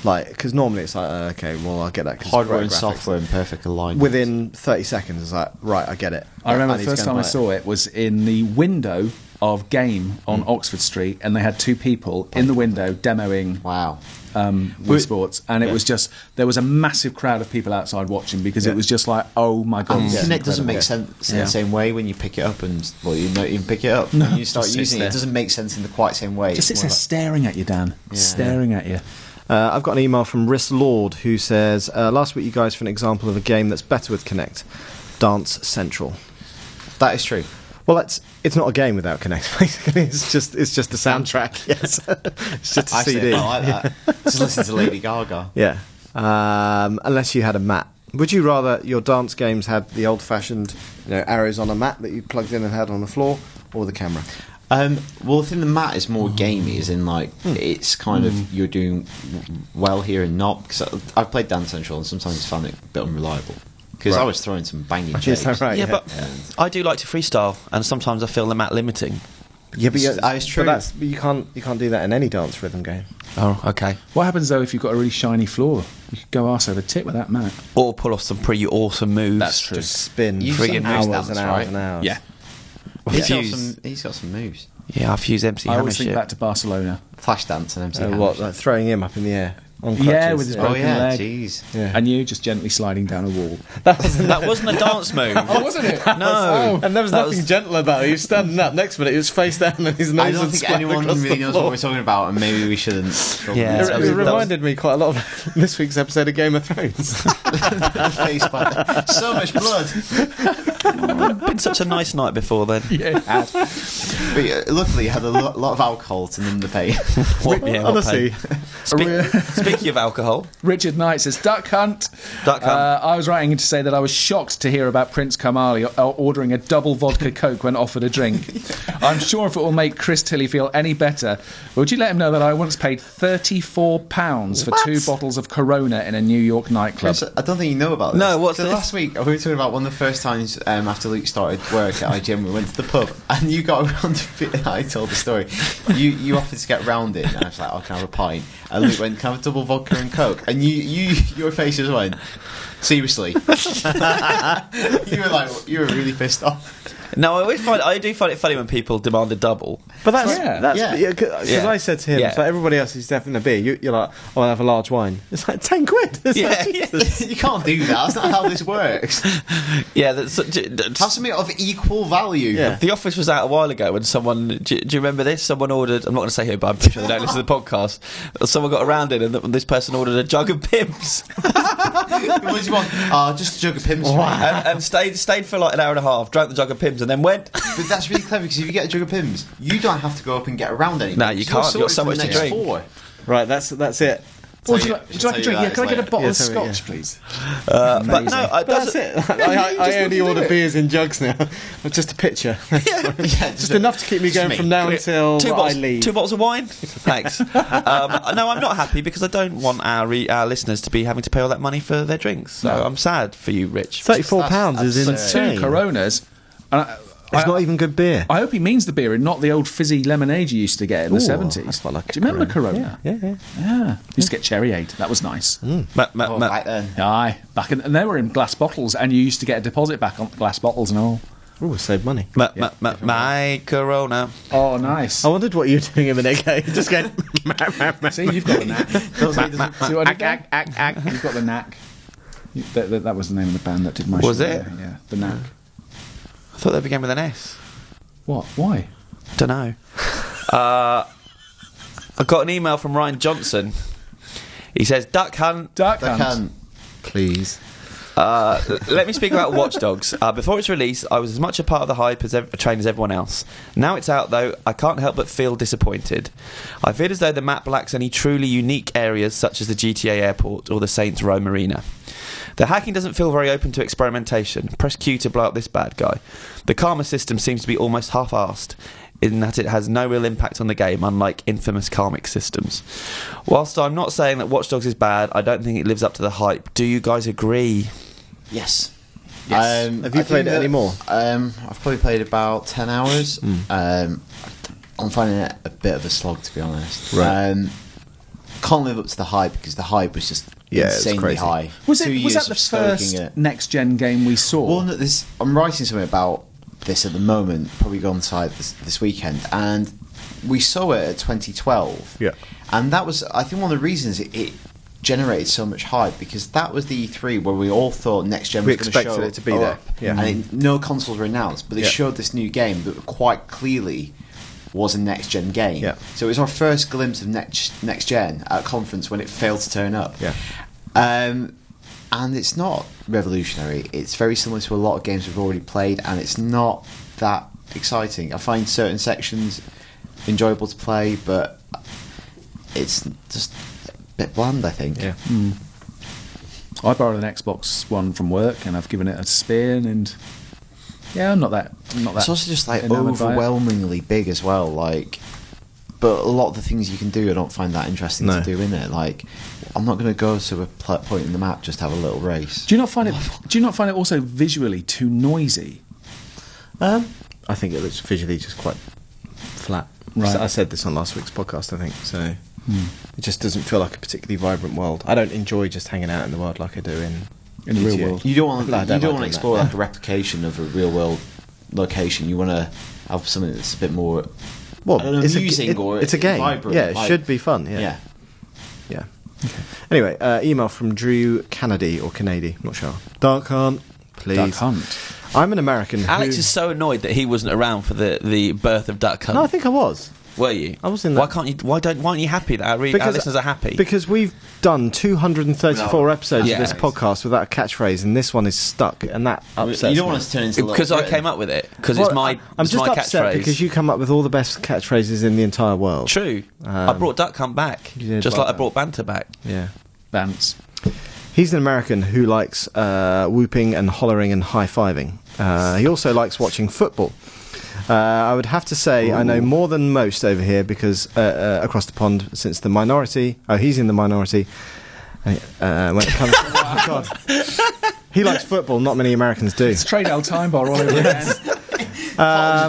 Like, because normally it's like, okay, well, I'll get that. Hardware and software in perfect alignment. Within 30 seconds, it's like, right, I get it. I remember the first time I saw it was in the window of Game on Oxford Street, and they had two people in the window demoing Wii Sports, and it was just, there was a massive crowd of people outside watching, because it was just like, oh my god. Kinect doesn't make sense in the same way when you pick it up and, you don't even pick it up. No, when you start using it, it doesn't make sense in the quite same way. Just sits there staring at you, Dan. Staring at you. I've got an email from Riss Lord who says, last week you guys for an example of a game that's better with Kinect, Dance Central. That is true. Well, it's not a game without Kinect, basically. It's just a soundtrack. Yes, it's just a CD. I like that. Just listen to Lady Gaga. Yeah, unless you had a mat. Would you rather your dance games had the old-fashioned, arrows on a mat that you plugged in and had on the floor, or the camera? Well, I think the mat is more gamey, as in like it's kind of you're doing well here and not. Because I've played Dance Central and sometimes found it a bit unreliable because I was throwing some banging shapes. Is that right? Yeah, but I do like to freestyle, and sometimes I feel the mat limiting. Yeah, but it's true. But you can't do that in any dance rhythm game. Oh, okay. What happens though if you've got a really shiny floor? You could go arse over tit with that mat, or pull off some pretty awesome moves. That's true. Just spin friggin' hours dance, and hours and hours. Yeah. He's got some moves. Yeah, I've used MC Hammer. I always think back to Barcelona. Flash dance and MC Hammer. What, like throwing him up in the air? On crutches? Yeah, with his broken leg. Jeez. Yeah. And you just gently sliding down a wall. That wasn't a dance move. Oh, wasn't it? No. And there was nothing gentle about it. He was standing up. Next minute, he was face down and his nose I don't think anyone really knows what we're talking about, and maybe we shouldn't. Yeah. It reminded me quite a lot of this week's episode of Game of Thrones. Face by so much blood. Been such a nice night before then. Yeah. But luckily, you had a lot of alcohol to numb the pain. Honestly. Speaking of alcohol, Richard Knight says, Duck Hunt. I was writing in to say that I was shocked to hear about Prince Kamali ordering a double vodka Coke when offered a drink. I'm sure if it will make Chris Tilley feel any better, would you let him know that I once paid £34 for 2 bottles of Corona in a New York nightclub? I don't think you know about this. No, what's this? Last week, we were talking about one of the first times after Luke started work at IGN, we went to the pub, and you got around a bit, I told the story. You offered to get round it, and I was like, can I have a pint? And Luke went, can I have a double vodka and Coke? And your face just went, seriously? You were really pissed off. No, I do find it funny when people demand a double. But because I said to him, it's like everybody else is definitely a beer. You're like, I'll have a large wine. It's like 10 quid. You can't do that. That's not how this works. Yeah, have something of equal value. Yeah. The Office was out a while ago when someone. Do you remember this? Someone ordered. I'm not going to say who, but I'm pretty sure they don't listen to the podcast. Someone got around it, and this person ordered a jug of Pimm's. What do you want? Just a jug of Pimm's. And stayed for like an hour and a half, drank the jug of Pimm's, and then went. But that's really clever, because if you get a jug of Pimm's, you don't have to go up and get around anything. No, you can't. You've got so much to drink. 4. Right, that's it. Would you like a drink? Yeah, can I get a bottle of scotch, please? But no, that's it. I only order beers in jugs now. Just a pitcher. Just enough to keep me going from now until I leave. 2 bottles of wine? Thanks. No, I'm not happy, because I don't want our listeners to be having to pay all that money for their drinks. So I'm sad for you, Rich. £34 is insane. 2 Coronas. It's not even good beer. I hope he means the beer and not the old fizzy lemonade you used to get in the 70s. That's quite like. Do you remember Corona? Yeah. Used to get cherry aid. That was nice. Back then. Aye. And they were in glass bottles, and you used to get a deposit back on glass bottles and all. Oh, save money. My Corona. Oh, nice. I wondered what you were doing a minute ago. Just going. See, you've got the knack. See what I did there? You've got the knack. That was the name of the band that did my Was show. it? Yeah, The Knack. I thought they began with an S. What? Why? Don't know. I got an email from Ryan Johnson. He says, Duck Hunt. Duck Hunt. Please. Let me speak about Watch Dogs. Before its release, I was as much a part of the hype train as everyone else. Now it's out, though, I can't help but feel disappointed. I feel as though the map lacks any truly unique areas such as the GTA Airport or the Saints Row Marina. The hacking doesn't feel very open to experimentation. Press Q to blow up this bad guy. The karma system seems to be almost half-arsed, in that it has no real impact on the game, unlike infamous karmic systems. Whilst I'm not saying that Watch Dogs is bad, I don't think it lives up to the hype. Do you guys agree? Yes. Have you played it anymore? I've probably played about 10 hours. I'm finding it a bit of a slog, to be honest. Right. Can't live up to the hype because the hype was just insanely high. Was that the first next-gen game we saw? Well, I'm writing something about this at the moment, probably go on site this weekend, and we saw it at 2012. Yeah. And that was, I think, one of the reasons it generated so much hype, because that was the E3 where we all thought next gen was going to show. We expected it to be there. Yeah. And no consoles were announced, but they showed this new game that quite clearly was a next gen game. Yeah. So it was our first glimpse of next gen at a conference when it failed to turn up. Yeah. And it's not revolutionary. It's very similar to a lot of games we've already played, and it's not that exciting. I find certain sections enjoyable to play, but it's just a bit bland, I think. Yeah. I borrowed an Xbox One from work, and I've given it a spin, and I'm not that. It's also just like overwhelmingly big as well. Like, but a lot of the things you can do, I don't find that interesting to do in it. Like, I'm not going to go to a point in the map just to have a little race. Do you not find it also visually too noisy? I think it looks visually just quite flat. Right. I said this on last week's podcast, I think. So it just doesn't feel like a particularly vibrant world. I don't enjoy just hanging out in the world like I do in the real world. You don't want to explore like a replication of a real world location. You want to have something that's a bit more. Well, it's a game. Vibrant, it should be fun. Yeah. Okay. Anyway, email from Drew Kennedy or Kennedy, not sure. Duck Hunt, please. Duck Hunt. I'm an American. Alex is so annoyed that he wasn't around for the birth of Duck Hunt. No, I think I was. Were you? I was in that. Why aren't you happy that our listeners are happy? Because we've done 234 episodes of this podcast without a catchphrase, and this one is stuck, and that upsets me. You don't want us to turn into because I came up with it. Because it's my I'm just upset catchphrase. Because you come up with all the best catchphrases in the entire world. True. I brought Duck Hunt back, just like I brought banter back. Yeah, Bants. He's an American who likes whooping and hollering and high-fiving. He also likes watching football. I would have to say I know more than most over here because across the pond, since the minority. Oh, he's in the minority. When it comes to, oh God. He likes football. Not many Americans do. It's Trade Al Time Bar all over again.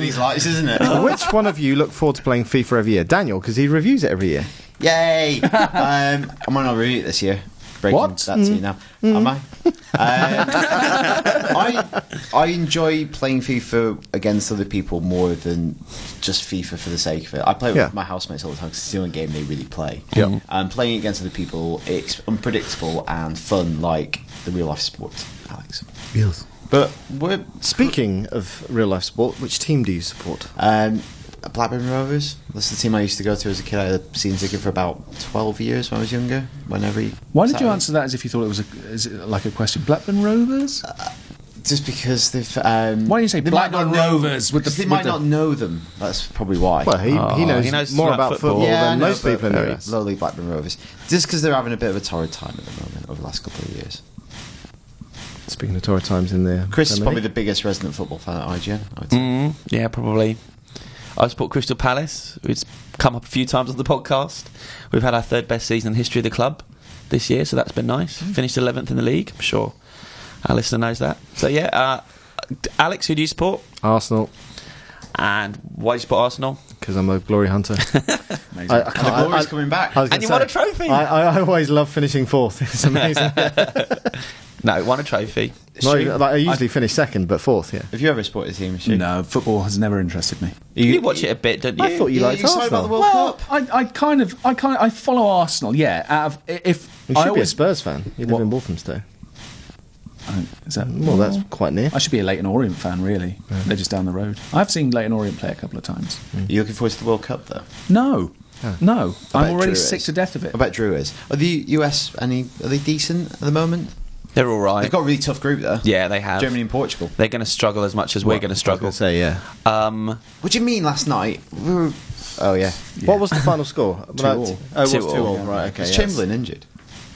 These lights, isn't it? Which one of you look forward to playing FIFA every year? Daniel, because he reviews it every year. Yay! I might not review it this year. Breaking that to you now. Am I? I enjoy playing FIFA against other people more than just FIFA for the sake of it. I play with my housemates all the time because it's the only game they really play. Yeah. And playing against other people, it's unpredictable and fun, like the real life sport, Alex. Yes. But speaking of real life sport, which team do you support? Blackburn Rovers. That's the team I used to go to as a kid. I had a season ticket for about 12 years when I was younger. Why did you answer that as if you thought it was like a question? Blackburn Rovers? Just because they've. Why don't you say Blackburn Rovers? They might not know them. That's probably why. Well, he knows more about football than most people in the US. Lowly Blackburn Rovers. Just because they're having a bit of a torrid time at the moment over the last couple of years. Speaking of torrid times in there, Chris is probably the biggest resident football fan at IGN, I would say. Yeah, probably. I support Crystal Palace. It's come up a few times on the podcast. We've had our third best season in the history of the club this year, so that's been nice. Finished 11th in the league. I'm sure our listener knows that. So yeah, Alex, who do you support? Arsenal. And why do you support Arsenal? Because I'm a glory hunter. Amazing. The glory's coming back. And you won a trophy. I always love finishing fourth. It's amazing. No, won a trophy. I usually finish second, but fourth. Yeah. Have you ever supported a team? Stu? No, football has never interested me. You watch it a bit, don't you? I thought you liked Arsenal. About the World Cup. I follow Arsenal. Yeah, You should be a Spurs fan. You live in Walthamstow. Is that? Well, that's quite near. I should be a Leyton Orient fan, really. They're just down the road. I've seen Leyton Orient play a couple of times. Are you looking forward to the World Cup, though? No. No. I'm already Drew sick to death of it. I bet Drew is. Are the US are they decent at the moment? They're all right. They've got a really tough group there. Yeah, they have. Germany and Portugal. They're going to struggle as much as we're going to struggle. Yeah. What do you mean last night? Oh, yeah. What was the final score? 2-2. Oh, it was 2-2. 2-2. Right, okay. Is Chamberlain injured?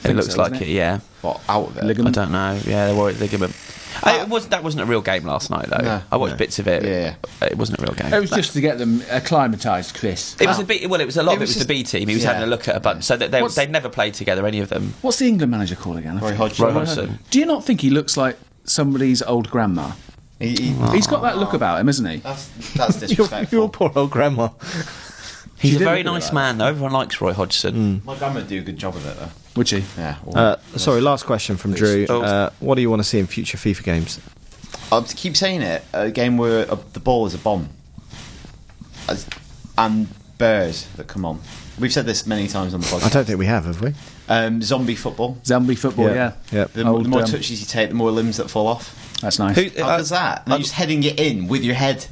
It looks so, like doesn't it, yeah. What, out of it? Ligament? I don't know. Yeah, they were ligament. That wasn't a real game last night, though. No, I watched bits of it. Yeah. It wasn't a real game. It was just to get them acclimatised, Chris. It was a bit. Well, it was a lot. It was just the B team. He was having a look at a bunch. So that they'd never played together, any of them. What's the England manager called again? Roy Hodgson. Roy Hodgson. Do you not think he looks like somebody's old grandma? He's got that look about him, hasn't he? That's disrespectful. Your poor old grandma. He's a did very look nice like man, though. Everyone likes Roy Hodgson. My grandma would do a good job of it, though. Would she? Yeah. Sorry, last question from Drew. What do you want to see in future FIFA games? I'll keep saying it. A game where the ball is a bomb. And bears that come on. We've said this many times on the podcast. I don't think we have we? Zombie football. Zombie football, yeah. The more touches you take, the more limbs that fall off. That's nice. How does that? And you're just heading it in with your head.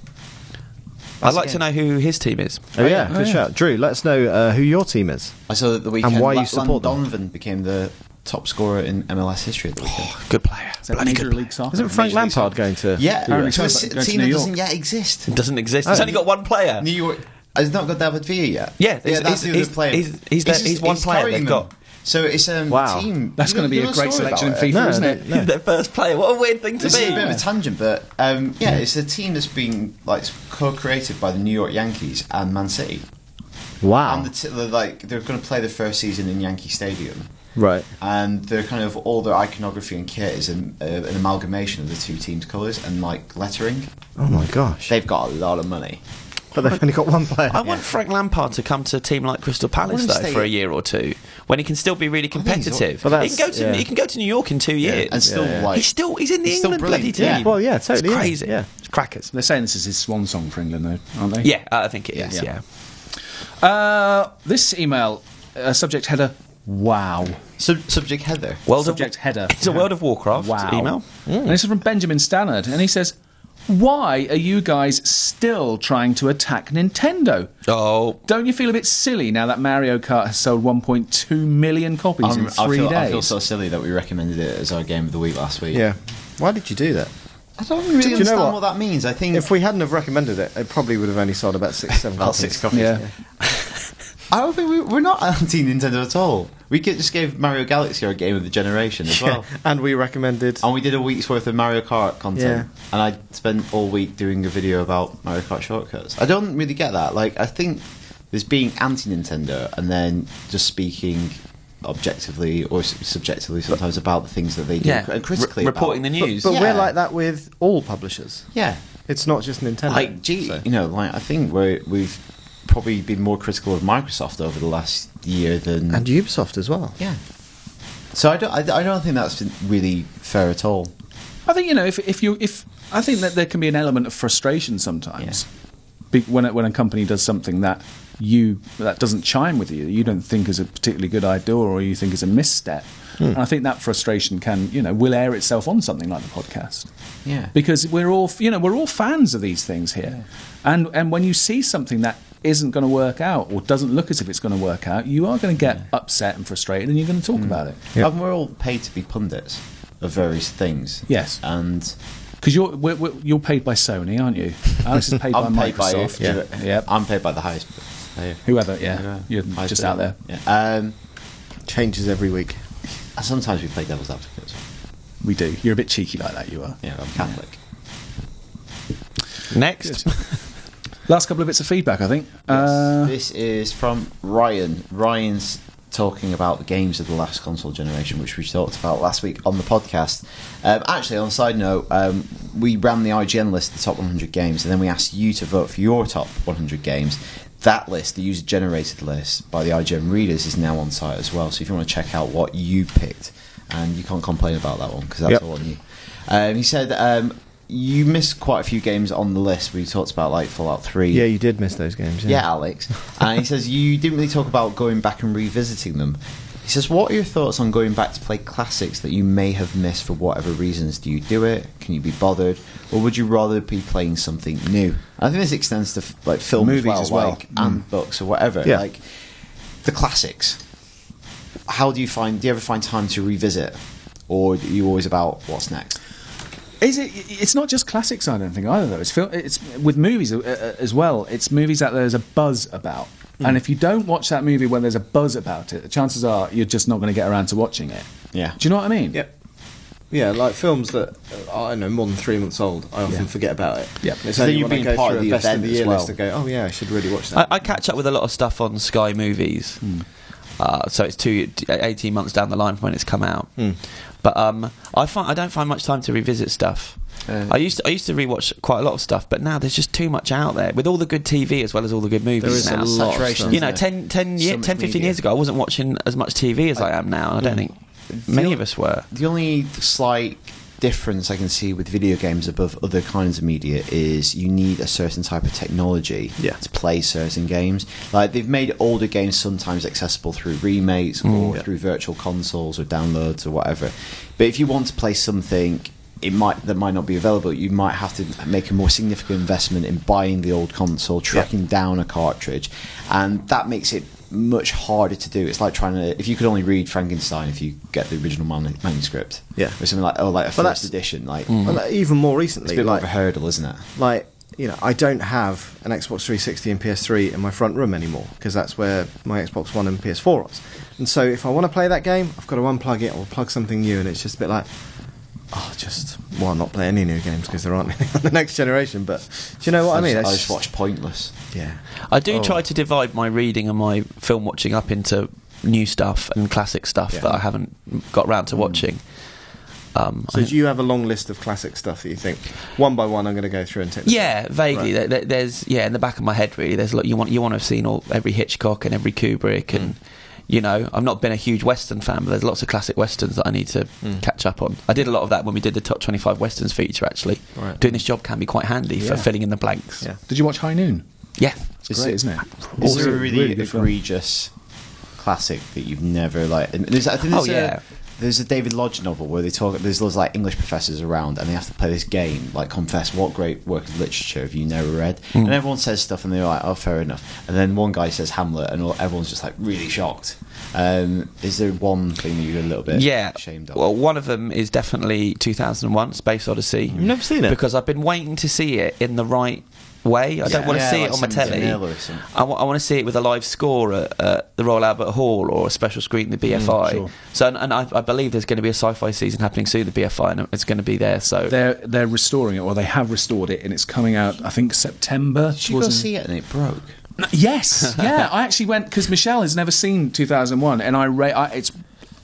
I'd like to know who his team is. Oh, yeah, good shout. Drew, let us know who your team is. I saw that the weekend. And why you support them. Donovan became the top scorer in MLS history at the weekend. Good player. Is that Major League Soccer? Isn't Frank Lampard going to... Yeah, Apparently to a so, but team going to New that York. doesn't yet exist. It doesn't exist. It's only got one player. New York has not got David Villa yet. Yeah, that's the other player. He's one player they've got. So it's Wow. team. That's going to be a great selection in FIFA, isn't it? He's their first player. What a weird thing to This be. is a bit of a tangent, but it's a team that's been co-created by the New York Yankees and Man City. Wow. And they're going to play the first season in Yankee Stadium. Right. And they're kind of all their iconography and kit is an amalgamation of the two teams' colours and lettering. Oh my gosh. They've got a lot of money. But they've only got one player. I want Frank Lampard to come to a team like Crystal Palace though for a year or two when he can still be really competitive. Well, he can go to New York in 2 years and still he's in the England bloody team. Yeah. Well, yeah, totally. It's crazy. Yeah. It's crackers. They're saying this is his swan song for England, though, aren't they? Yeah, I think it is. Yeah. This email, subject header, wow. Subject header. Subject header. It's a World of Warcraft email. And this is from Benjamin Stannard, and he says, why are you guys still trying to attack Nintendo? Oh. Don't you feel a bit silly now that Mario Kart has sold 1.2 million copies in 3 days? I feel so silly that we recommended it as our game of the week last week. Yeah. Why did you do that? I don't really understand what that means. I think if we hadn't have recommended it, it probably would have only sold about 6-7 copies. 6 copies. Yeah. I don't think we're not anti-Nintendo at all. We just gave Mario Galaxy our game of the generation as well. And we recommended... And we did a week's worth of Mario Kart content. Yeah. And I spent all week doing a video about Mario Kart shortcuts. I don't really get that. I think there's being anti-Nintendo and then just speaking objectively or subjectively sometimes about the things that they do and critically reporting the news. But we're like that with all publishers. Yeah. It's not just Nintendo. I think we've probably been more critical of Microsoft over the last year than... And Ubisoft as well. Yeah. So I don't think that's really fair at all. I think, I think that there can be an element of frustration sometimes when a company does something that doesn't chime with you don't think is a particularly good idea or you think is a misstep. And I think that frustration will air itself on something like the podcast. Yeah. Because we're all fans of these things here. Yeah. And when you see something that isn't going to work out or doesn't look as if it's going to work out, you are going to get upset and frustrated and you're going to talk about it. Yep. And we're all paid to be pundits of various things. Yes. And... Because you're paid by Sony, aren't you? Alex is paid by Microsoft. Yeah. I'm paid by the highest player. Whoever, you're just out there. Yeah. Changes every week. Sometimes we play devil's advocate. We do. You're a bit cheeky like that, you are. Yeah, I'm Catholic. Next. Last couple of bits of feedback, I think. Yes. This is from Ryan. Ryan's talking about the games of the last console generation, which we talked about last week on the podcast. Actually, on a side note, we ran the IGN list of the top 100 games, and then we asked you to vote for your top 100 games. That list, the user-generated list by the IGN readers, is now on site as well. So if you want to check out what you picked, and you can't complain about that one, because that's all on you. He said... you missed quite a few games on the list. We talked about Fallout 3. Yeah, you did miss those games. Yeah, Alex. And he says you didn't really talk about going back and revisiting them. He He says, what are your thoughts on going back to play classics that you may have missed for whatever reasons? Do you do it? Can you be bothered? Or would you rather be playing something new? I think this extends to like film movies as well. And books or whatever. Yeah. Like the classics. How do you ever find time to revisit? Or are you always about what's next? It's not just classics, I don't think, either, though. It's with movies as well. It's movies that there's a buzz about. And if you don't watch that movie when there's a buzz about it, the chances are you're just not going to get around to watching it. Yeah. Do you know what I mean? Yep. Yeah, like films that are, I don't know, more than 3 months old, I often forget about it. Yeah. It's only when I go through a best of the year list to go, oh yeah, I should really watch that. I catch up with a lot of stuff on Sky Movies. So it's 18 months down the line from when it's come out. But I don't find much time to revisit stuff. I used to rewatch quite a lot of stuff, but now there's just too much out there with all the good TV as well as all the good movies. There is now. a lot of stuff, you know, 10, 15 years ago, I wasn't watching as much TV as I am now. I don't think many of us were. The only slight difference I can see with video games above other kinds of media is you need a certain type of technology to play certain games. Like they've made older games sometimes accessible through remakes or through virtual consoles or downloads or whatever. But if you want to play something that might not be available, you might have to make a more significant investment in buying the old console, tracking down a cartridge, and that makes it much harder to do. It's like trying to, if you could only read Frankenstein if you get the original manuscript, or something like a first edition, like even more recently, it's a bit like a hurdle, isn't it? Like, you know, I don't have an Xbox 360 and PS3 in my front room anymore because that's where my Xbox One and PS4 was. And so if I want to play that game, I've got to unplug it or plug something new, and it's just a bit like, I'll not play any new games because there aren't any on the next generation. But do you know what I mean? I just watch pointless. Yeah, I do try to divide my reading and my film watching up into new stuff and classic stuff that I haven't got round to watching. So do you have a long list of classic stuff that you think one by one I'm going to go through and take? Yeah, vaguely. Right. There's in the back of my head really. There's you want to have seen every Hitchcock and every Kubrick and. You know, I've not been a huge Western fan, but there's lots of classic Westerns that I need to catch up on. I did a lot of that when we did the top 25 Westerns feature, actually. Right. Doing this job can be quite handy for filling in the blanks. Yeah. Did you watch High Noon? Yeah. It's great, isn't it? Is there a really egregious classic that you've never, like... There's a David Lodge novel where there's loads like English professors around and they have to play this game, like confess what great work of literature have you never read, and everyone says stuff and they're like, oh, fair enough, and then one guy says Hamlet and everyone's just like really shocked. Is there one thing that you're a little bit ashamed of? Well, one of them is definitely 2001 Space Odyssey. You've never seen it? Because I've been waiting to see it in the right way. I don't want to see it on my telly. I want to see it with a live score at the Royal Albert Hall or a special screen at the BFI. Sure. So, and I believe there's going to be a sci-fi season happening soon at the BFI, and it's going to be there. So they're restoring it, or they have restored it, and it's coming out, I think, September. Did you go see it and it broke? Yes, I actually went because Michelle has never seen 2001, and it's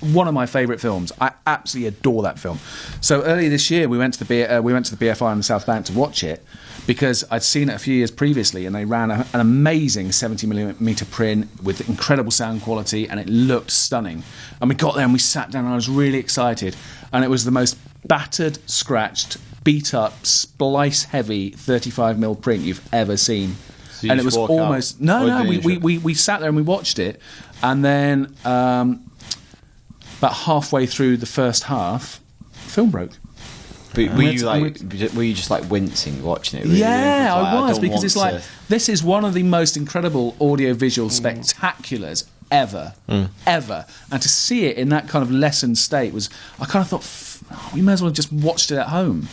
one of my favourite films. I absolutely adore that film. So earlier this year, we went to the BFI on the South Bank to watch it because I'd seen it a few years previously, and they ran an amazing 70mm print with incredible sound quality, and it looked stunning. And we got there and we sat down, and I was really excited, and it was the most battered, scratched, beat up, splice heavy 35mm print you've ever seen. So and it was almost we sat there and we watched it, and then about halfway through the first half, film broke. But were you just like wincing watching it? Really? Yeah, I was, because it's like this is one of the most incredible audio-visual spectaculars ever, and to see it in that kind of lessened state was, I kind of thought, we may as well have just watched it at home.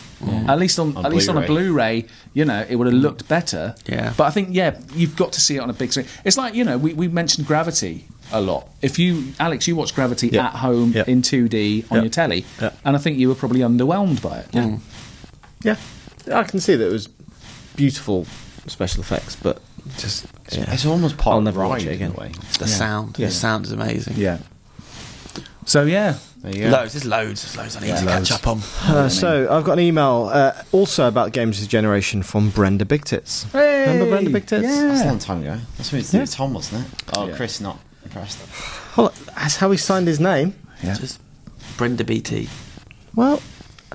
At least on a Blu-ray, you know, it would have looked better. Yeah. But I think, you've got to see it on a big screen. It's like, you know, we mentioned Gravity a lot. If Alex, you watched Gravity at home in 2D on your telly, and I think you were probably underwhelmed by it. Yeah, I can see that it was beautiful special effects, but just it's almost part of the ride watch it again. In a way. It's the sound. The sound is amazing. Yeah. So There's loads I need to catch up on. So I've got an email also about Games of the Generation from Brenda Big Tits. Hey! Remember Brenda Big Tits? Yeah. That's a long time ago. That's what it's Tom, wasn't it? Oh, Chris not impressed. Well, that's how he signed his name. Yeah. Just Brenda BT. Well,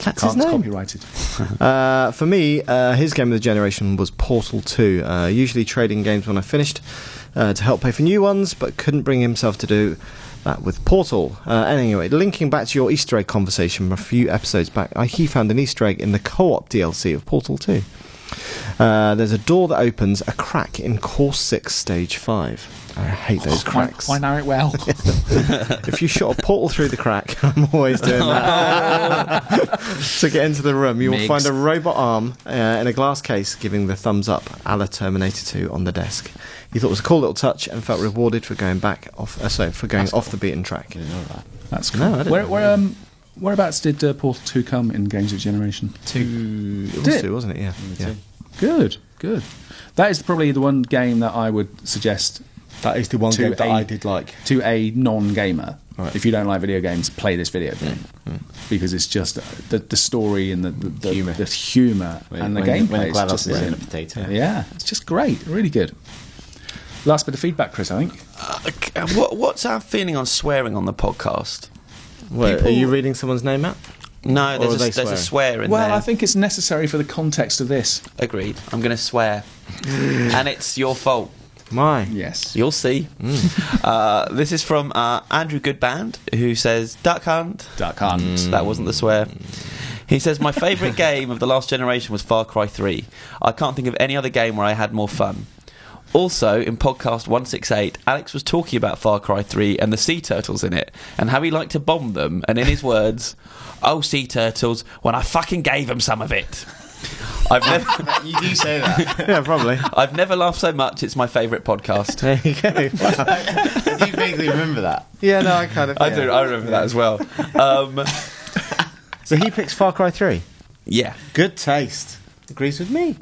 that's his name. Copyrighted. For me, his game of the generation was Portal 2. Usually trading games when I finished to help pay for new ones, but couldn't bring himself to do that with Portal. Anyway, linking back to your Easter egg conversation from a few episodes back, he found an Easter egg in the co-op DLC of Portal 2. There's a door that opens a crack in Course 6 Stage 5. I hate those cracks. I know it well. If you shot a portal through the crack, I'm always doing that. To get into the room, you will find a robot arm in a glass case giving the thumbs up, a la Terminator 2, on the desk. He thought it was a cool little touch and felt rewarded for going off the beaten track. I didn't know that. That's cool. No, I didn't know. Whereabouts did Portal 2 come in Games of Generation? 2. It was 2, wasn't it? Yeah. Good. That is probably the one game that I would suggest. That is the one game that I did like. To a non-gamer. Right. If you don't like video games, play this video game. Because it's just the story and the humour and the gameplay is just brilliant. Potato. Yeah, it's just great. Really good. Last bit of feedback, Chris, I think. What's our feeling on swearing on the podcast? Are you reading someone's name out? No, there's a swear in there. Well, I think it's necessary for the context of this. Agreed. I'm going to swear. And it's your fault. My. Yes. You'll see. This is from Andrew Goodband, who says, Duck Hunt. Duck Hunt. That wasn't the swear. He says, my favourite game of the last generation was Far Cry 3. I can't think of any other game where I had more fun. Also, in podcast 168, Alex was talking about Far Cry 3 and the sea turtles in it, and how he liked to bomb them, and in his words, oh, sea turtles, when I fucking gave them some of it. You do say that. Yeah, probably. I've never laughed so much. It's my favourite podcast. There you go. I do vaguely remember that. Yeah, no, I kind of. I do. I remember that as well. So he picks Far Cry 3. Yeah. Good taste. Agrees with me.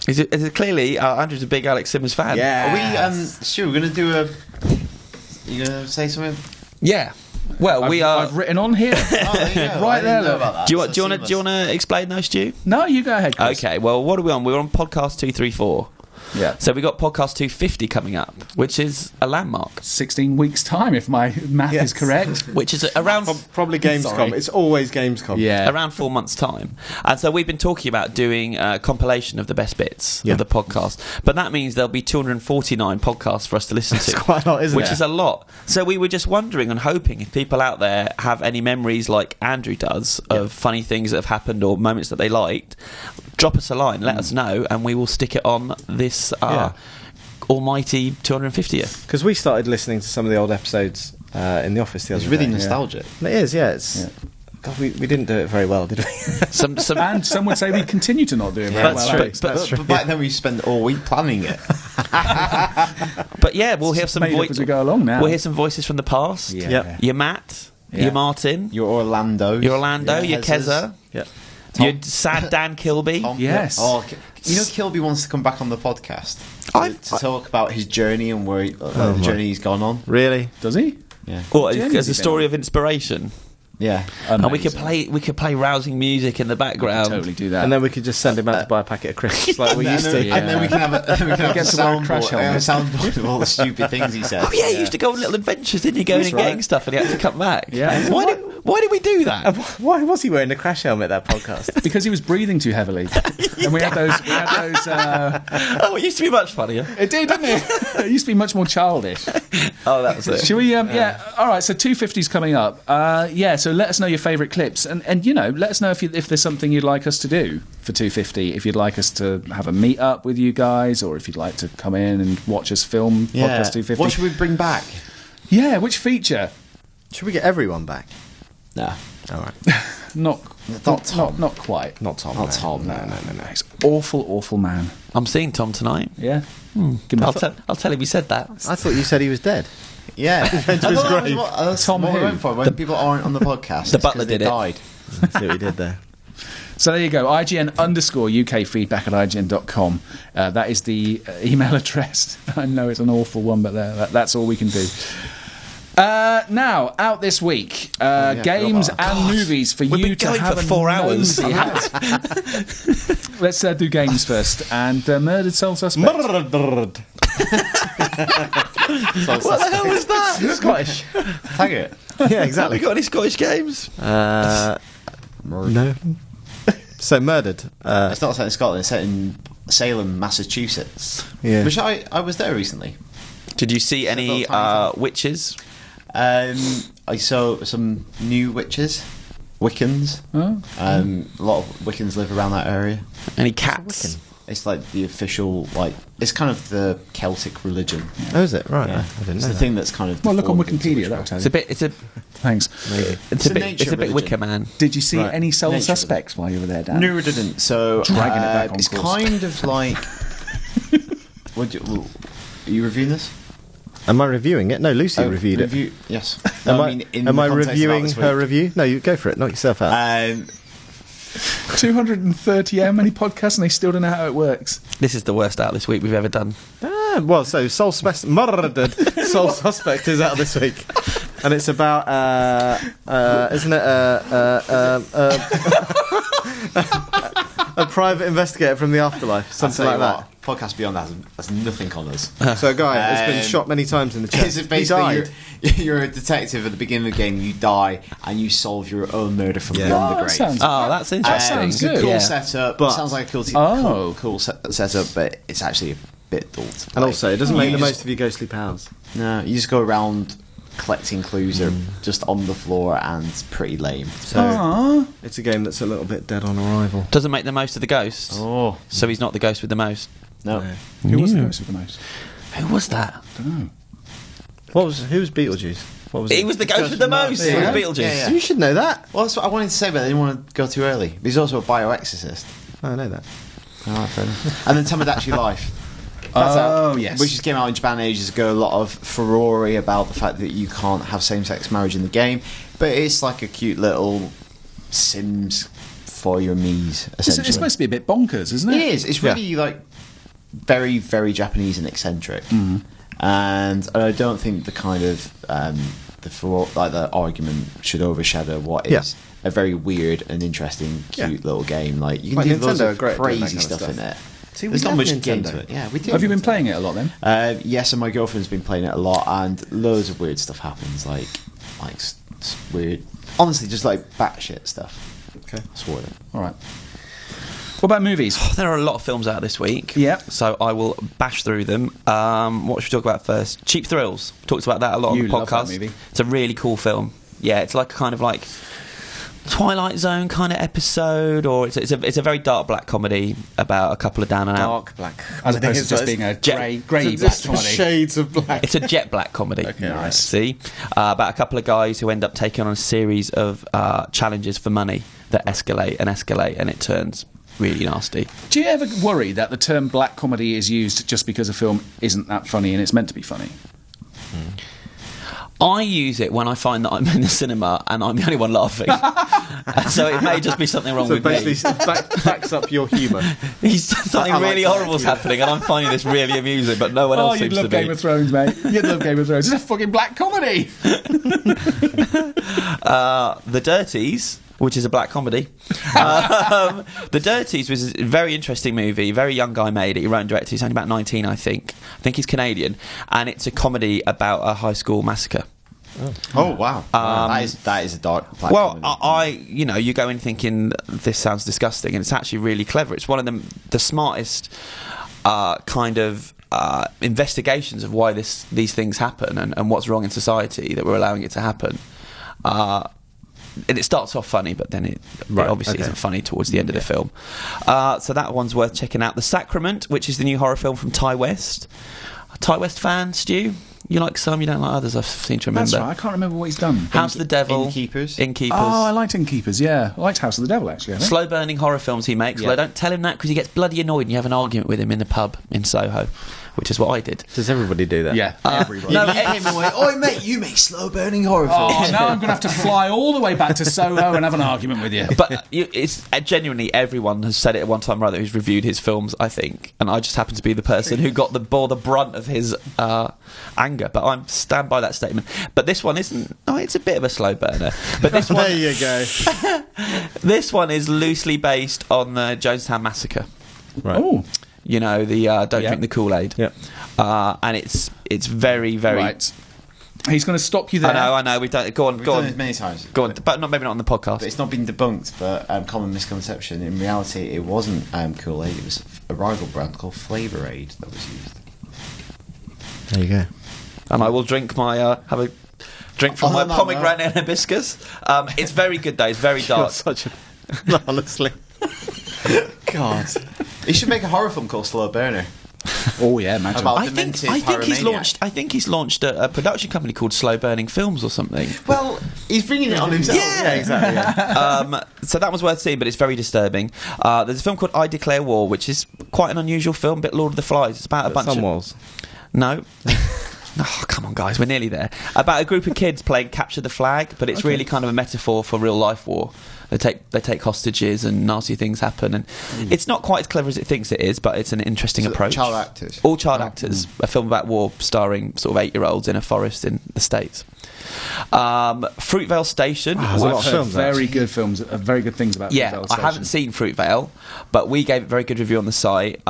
Is it clearly Andrew's a big Alex Simmons fan? Yeah. Are we? Stu, we're going to do a. You going to say something? Yeah. Well, I've written on here. Right there. Look. Do you want to explain those, Stu? No, you go ahead, Chris. Okay. Well, what are we on? We're on podcast 234. Yeah. So we got podcast 250 coming up, which is a landmark. 16 weeks' time, if my math is correct. Which is around... Probably Gamescom. Sorry. It's always Gamescom. Yeah. Around 4 months' time. And so we've been talking about doing a compilation of the best bits of the podcast. But that means there'll be 249 podcasts for us to listen to. That's quite a lot, isn't it? Which is a lot. So we were just wondering and hoping if people out there have any memories like Andrew does of funny things that have happened or moments that they liked, drop us a line, let us know, and we will stick it on this almighty 250th. Because we started listening to some of the old episodes in the office the other day. It's really nostalgic. It is, yeah. God, we didn't do it very well, did we? And some would say we continue to not do it very well. But back then we spent all week planning it. But yeah, we'll hear some voices as we go along now. We'll hear some voices from the past. Yeah. Your Matt, your Martin, your Orlando, your Keza, your sad Dan Kilby. Yes. Oh, you know, Kilby wants to come back on the podcast to talk about his journey and where the journey he's gone on. Really? Does he? Yeah. Well, as a story of inspiration. Yeah, and we could play rousing music in the background. Totally do that, and then we could just send him out to buy a packet of crisps like we used to. And then we can have a soundboard of all the stupid things he said. Oh yeah, you used to go on little adventures, didn't you? Going and getting stuff, and he had to come back. Yeah. Why did we do that? Why was he wearing a crash helmet that podcast? Because he was breathing too heavily. And we had those. Oh, it used to be much funnier. It did, didn't it? It used to be much more childish. Oh, that was it. Shall we? Yeah. All right. So 250's coming up. So let us know your favourite clips, and let us know if there's something you'd like us to do for 250. If you'd like us to have a meet up with you guys, or if you'd like to come in and watch us film podcast 250. What should we bring back? Yeah. Which feature? Should we get everyone back? Nah. All right. Not Tom. Not quite. Not Tom. Not Tom. No. He's awful man. I'm seeing Tom tonight. Yeah. I'll tell him you said that. I thought you said he was dead. Yeah. That's Tom what we went for when people aren't on the podcast. The butler did it. Died. That's what he did there. So there you go, ign_uk feedback at ign.com. That is the email address. I know it's an awful one, but that's all we can do. Now, out this week, games and movies for you to have for 4 hours. Let's do games first. And Murdered Soul Suspect. Murdered. What the hell was that? Scottish. Tag it. Yeah, exactly. Have we got any Scottish games? No. So Murdered. It's not set in Scotland. It's set in Salem, Massachusetts. Yeah. Which I was there recently. Did you see any witches? I saw some new Wiccans. Oh. A lot of Wiccans live around that area. Any cats? It's like the official, it's kind of the Celtic religion. Oh, is it? Right. Yeah. I didn't it's know the that. thing that's kind of... Well, look on deformed into Wikipedia. ritual. That'll tell It's you. a bit. Thanks. Maybe. It's a bit religion. Wicker Man. Did you see Right. any Soul Nature Suspects while you were there, Dan? No, I didn't. So Dragging it back on it's course. kind of like... are you reviewing this? Am I reviewing it? No, Lucy reviewed it. Yes. Am No, I, I mean, in am the I context of reviewing this her week. review? No, you go for it. Knock yourself out. 230 how many podcasts and they still don't know how it works. This is the worst out this week we've ever done. Well, so Soul Suspect is out this week, and it's about, isn't it, a private investigator from the afterlife, something like that. Podcast Beyond that has nothing on us. So a guy has been shot many times in the chest. It's He died. you're a detective at the beginning of the game. You die and you solve your own murder from beyond the grave. Sounds That's interesting. sounds good. Cool Yeah. setup. But- sounds like a cool setup, but it's actually a bit dull to play. And also, it doesn't make You the just- most of your ghostly powers. No, you just go around collecting clues that are just on the floor and it's pretty lame. So it's a game that's a little bit dead on arrival. Doesn't make the most of the ghost. Oh So he's not the ghost with the most. no. Who was the ghost with the most? Who was that? I don't know. Who was Beetlejuice? What was He it? was the ghost with the most. Yeah. It was Beetlejuice. Yeah, yeah. You should know that. Well, that's what I wanted to say, but I didn't want to go too early. But he's also a bioexorcist. I know that. All right, fair enough. And then Tamagotchi Life. Yes. Which just came out in Japan ages ago. A lot of furore about the fact that you can't have same-sex marriage in the game, but it's like a cute little Sims for your me's, essentially. It's supposed to be a bit bonkers, isn't it? It is. It's really like very, very Japanese and eccentric. And I don't think the kind of the argument should overshadow what is a very weird and interesting, cute little game. Like you can do loads Nintendo are of great at doing that crazy kind of stuff in stuff. it. See, There's we not love much game Nintendo. to it. Yeah, we do. Have you been playing it a lot then? Yes, and my girlfriend's been playing it a lot, and loads of weird stuff happens, like weird, honestly, just like batshit stuff. Okay. I swore it. All right. What about movies? There are a lot of films out this week. Yeah. So I will bash through them. What should we talk about first? Cheap Thrills. We talked about that a lot You on the love podcast. that movie. It's a really cool film. Yeah, it's like a kind of like Twilight Zone kind of episode, or it's a very dark black comedy about a couple of down and out. Dark black. As opposed to just being a grey black comedy. Shades of black. It's a jet black comedy. Okay, nice. See, about a couple of guys who end up taking on a series of challenges for money that escalate, and it turns really nasty. Do you ever worry that the term black comedy is used just because a film isn't that funny and it's meant to be funny? I use it when I find that I'm in the cinema and I'm the only one laughing. So it may just be something wrong So with me. basically, it backs up your humour. Something really horrible's happening and I'm finding this really amusing, but no one else you'd seems to love be. Game of Thrones, mate. You'd love Game of Thrones. It's a fucking black comedy. The Dirties, which is a black comedy. The Dirties was a very interesting movie. A very young guy made it. He wrote and directed. He's only about 19, I think. I think he's Canadian. And it's a comedy about a high school massacre. Oh wow, that is a dark black Well, comedy. you go in thinking this sounds disgusting, and it's actually really clever. It's one of the smartest kind of investigations of why these things happen and what's wrong in society that we're allowing it to happen. And it starts off funny, but then it obviously isn't funny towards the end of the film. So that one's worth checking out. The Sacrament, which is the new horror film from Ty West. A Ty West fan, Stu? You like some, you don't like others, I seem to remember. That's right. I can't remember what he's done. House of the Devil. Innkeepers. Oh, I liked Innkeepers, yeah. I liked House of the Devil, actually. I think. Slow-burning horror films he makes. Yeah. Well, don't tell him that because he gets bloody annoyed and you have an argument with him in the pub in Soho, which is what I did. Does everybody do that? Yeah, everybody. No, You came away, oi mate, you make slow burning horror films. Oh, now I'm going to have to fly all the way back to Soho and have an argument with you. But it's genuinely everyone has said it at one time or other who's reviewed his films, I think, and I just happen to be the person who bore the brunt of his anger. But I stand by that statement. But this one isn't. Oh, it's a bit of a slow burner. But this one, There you go. this one is loosely based on the Jonestown Massacre. Right. Oh, You know, the don't drink the Kool-Aid. Yeah. And it's very, very. right. He's going to stop you there. I know. We've done it. Go on. We've Go done on. it many times. Go on. But maybe not on the podcast. But it's not been debunked, but common misconception. In reality, it wasn't Kool-Aid, it was a rival brand called Flavour Aid that was used. There you go. And I will drink my have a drink from my pomegranate hibiscus. It's very good though. It's very dark. Honestly. God. He should make a horror film called Slow Burner. Oh yeah, imagine. I think he's launched a production company called Slow Burning Films or something. Well, he's bringing it on himself. Yeah, exactly. Yeah. So that was worth seeing, but it's very disturbing. There's a film called I Declare War, which is quite an unusual film, a bit Lord of the Flies. It's about a bunch of walls. No. Oh, come on, guys, we're nearly there. About a group of kids playing Capture the Flag, but it's really kind of a metaphor for real life war. They take hostages and nasty things happen, and it's not quite as clever as it thinks it is, but it's an interesting approach. Child actors, all child actors. A film about war, starring sort of 8-year-olds in a forest in the States. Fruitvale Station. There's a lot of films. Very good films. Very good things about. Fruitvale Station. I haven't seen Fruitvale, but we gave it a very good review on the site.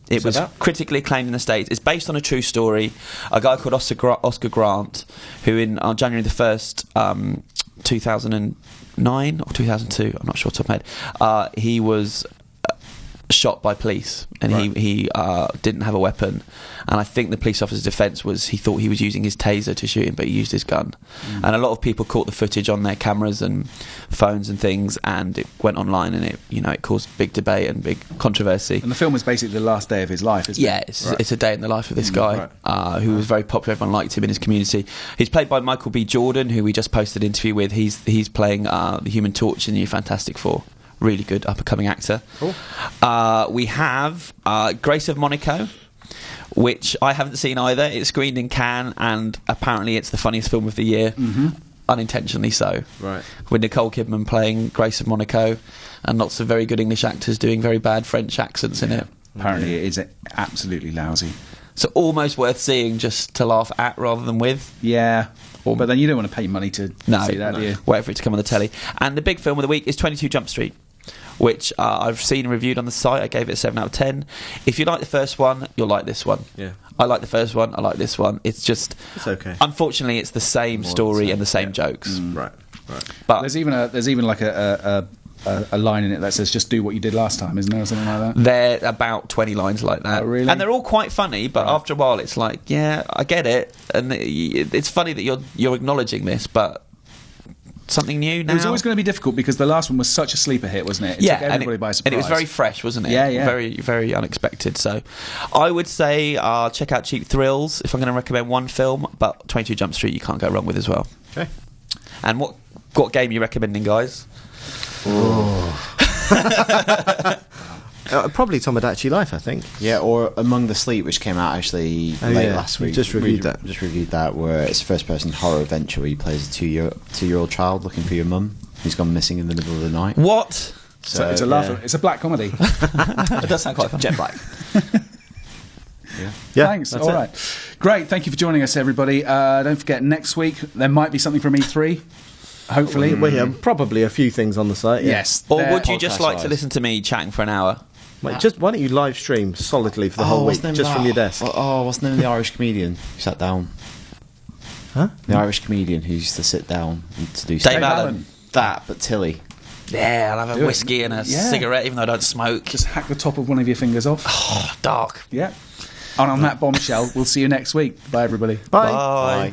It was critically acclaimed in the States. It's based on a true story. A guy called Oscar Grant, who on January the 1st, 2009 or 2002, I'm not sure off the top of my head, he was shot by police, and he didn't have a weapon, and I think the police officer's defence was he thought he was using his taser to shoot him, but he used his gun. And a lot of people caught the footage on their cameras and phones and things, and it went online, and it caused big debate and big controversy. And the film was basically the last day of his life, isn't it? It's a day in the life of this guy who was very popular. Everyone liked him in his community. He's played by Michael B. Jordan, who we just posted an interview with. He's playing the Human Torch in the New Fantastic Four. Really good up-and-coming actor. Cool. We have Grace of Monaco, which I haven't seen either. It's screened in Cannes, and apparently it's the funniest film of the year, unintentionally so. Right. With Nicole Kidman playing Grace of Monaco, and lots of very good English actors doing very bad French accents in it. Apparently it is absolutely lousy. So almost worth seeing just to laugh at rather than with. Yeah. But then you don't want to pay money to see that, do you? Wait for it to come on the telly. And the big film of the week is 22 Jump Street, which I've seen and reviewed on the site. I gave it a 7 out of 10. If you like the first one, you'll like this one. Yeah. I like the first one. I like this one. It's okay. Unfortunately, it's the same story and the same jokes. Right. But there's even like a line in it that says "just do what you did last time," isn't there, or something like that? There are about 20 lines like that. Oh, really? And they're all quite funny, but after a while, it's like, yeah, I get it, and it's funny that you're acknowledging this, but something new now. It was always going to be difficult because the last one was such a sleeper hit, wasn't it? It took everybody by surprise. And it was very fresh, wasn't it? Yeah. Very, very unexpected. So I would say check out Cheap Thrills if I'm going to recommend one film, but 22 Jump Street you can't go wrong with as well. Okay. And what game are you recommending, guys? Probably Tomodachi Life, I think. Yeah, or Among the Sleep, which came out actually late last week. Just reviewed that, where it's a first-person horror adventure where you play as a two-year-old child looking for your mum who's gone missing in the middle of the night. What? So it's a laugh. It's a black comedy. It does sound quite fun. Jet black. Yeah, thanks. All right, great. Thank you for joining us, everybody. Don't forget, next week there might be something from E3. Hopefully, we have probably a few things on the site. Yes. Or would you just like to listen to me chatting for an hour? Wait, why don't you live stream solidly for the whole week, just from your desk? What's the name of the Irish comedian who sat down? Huh? The Irish comedian who used to sit down to do Dave Allen. That, but Tilly. Yeah, I'll have a whiskey and a cigarette, even though I don't smoke. Just hack the top of one of your fingers off. Oh, dark. Yeah. And on that bombshell, we'll see you next week. Bye, everybody. Bye.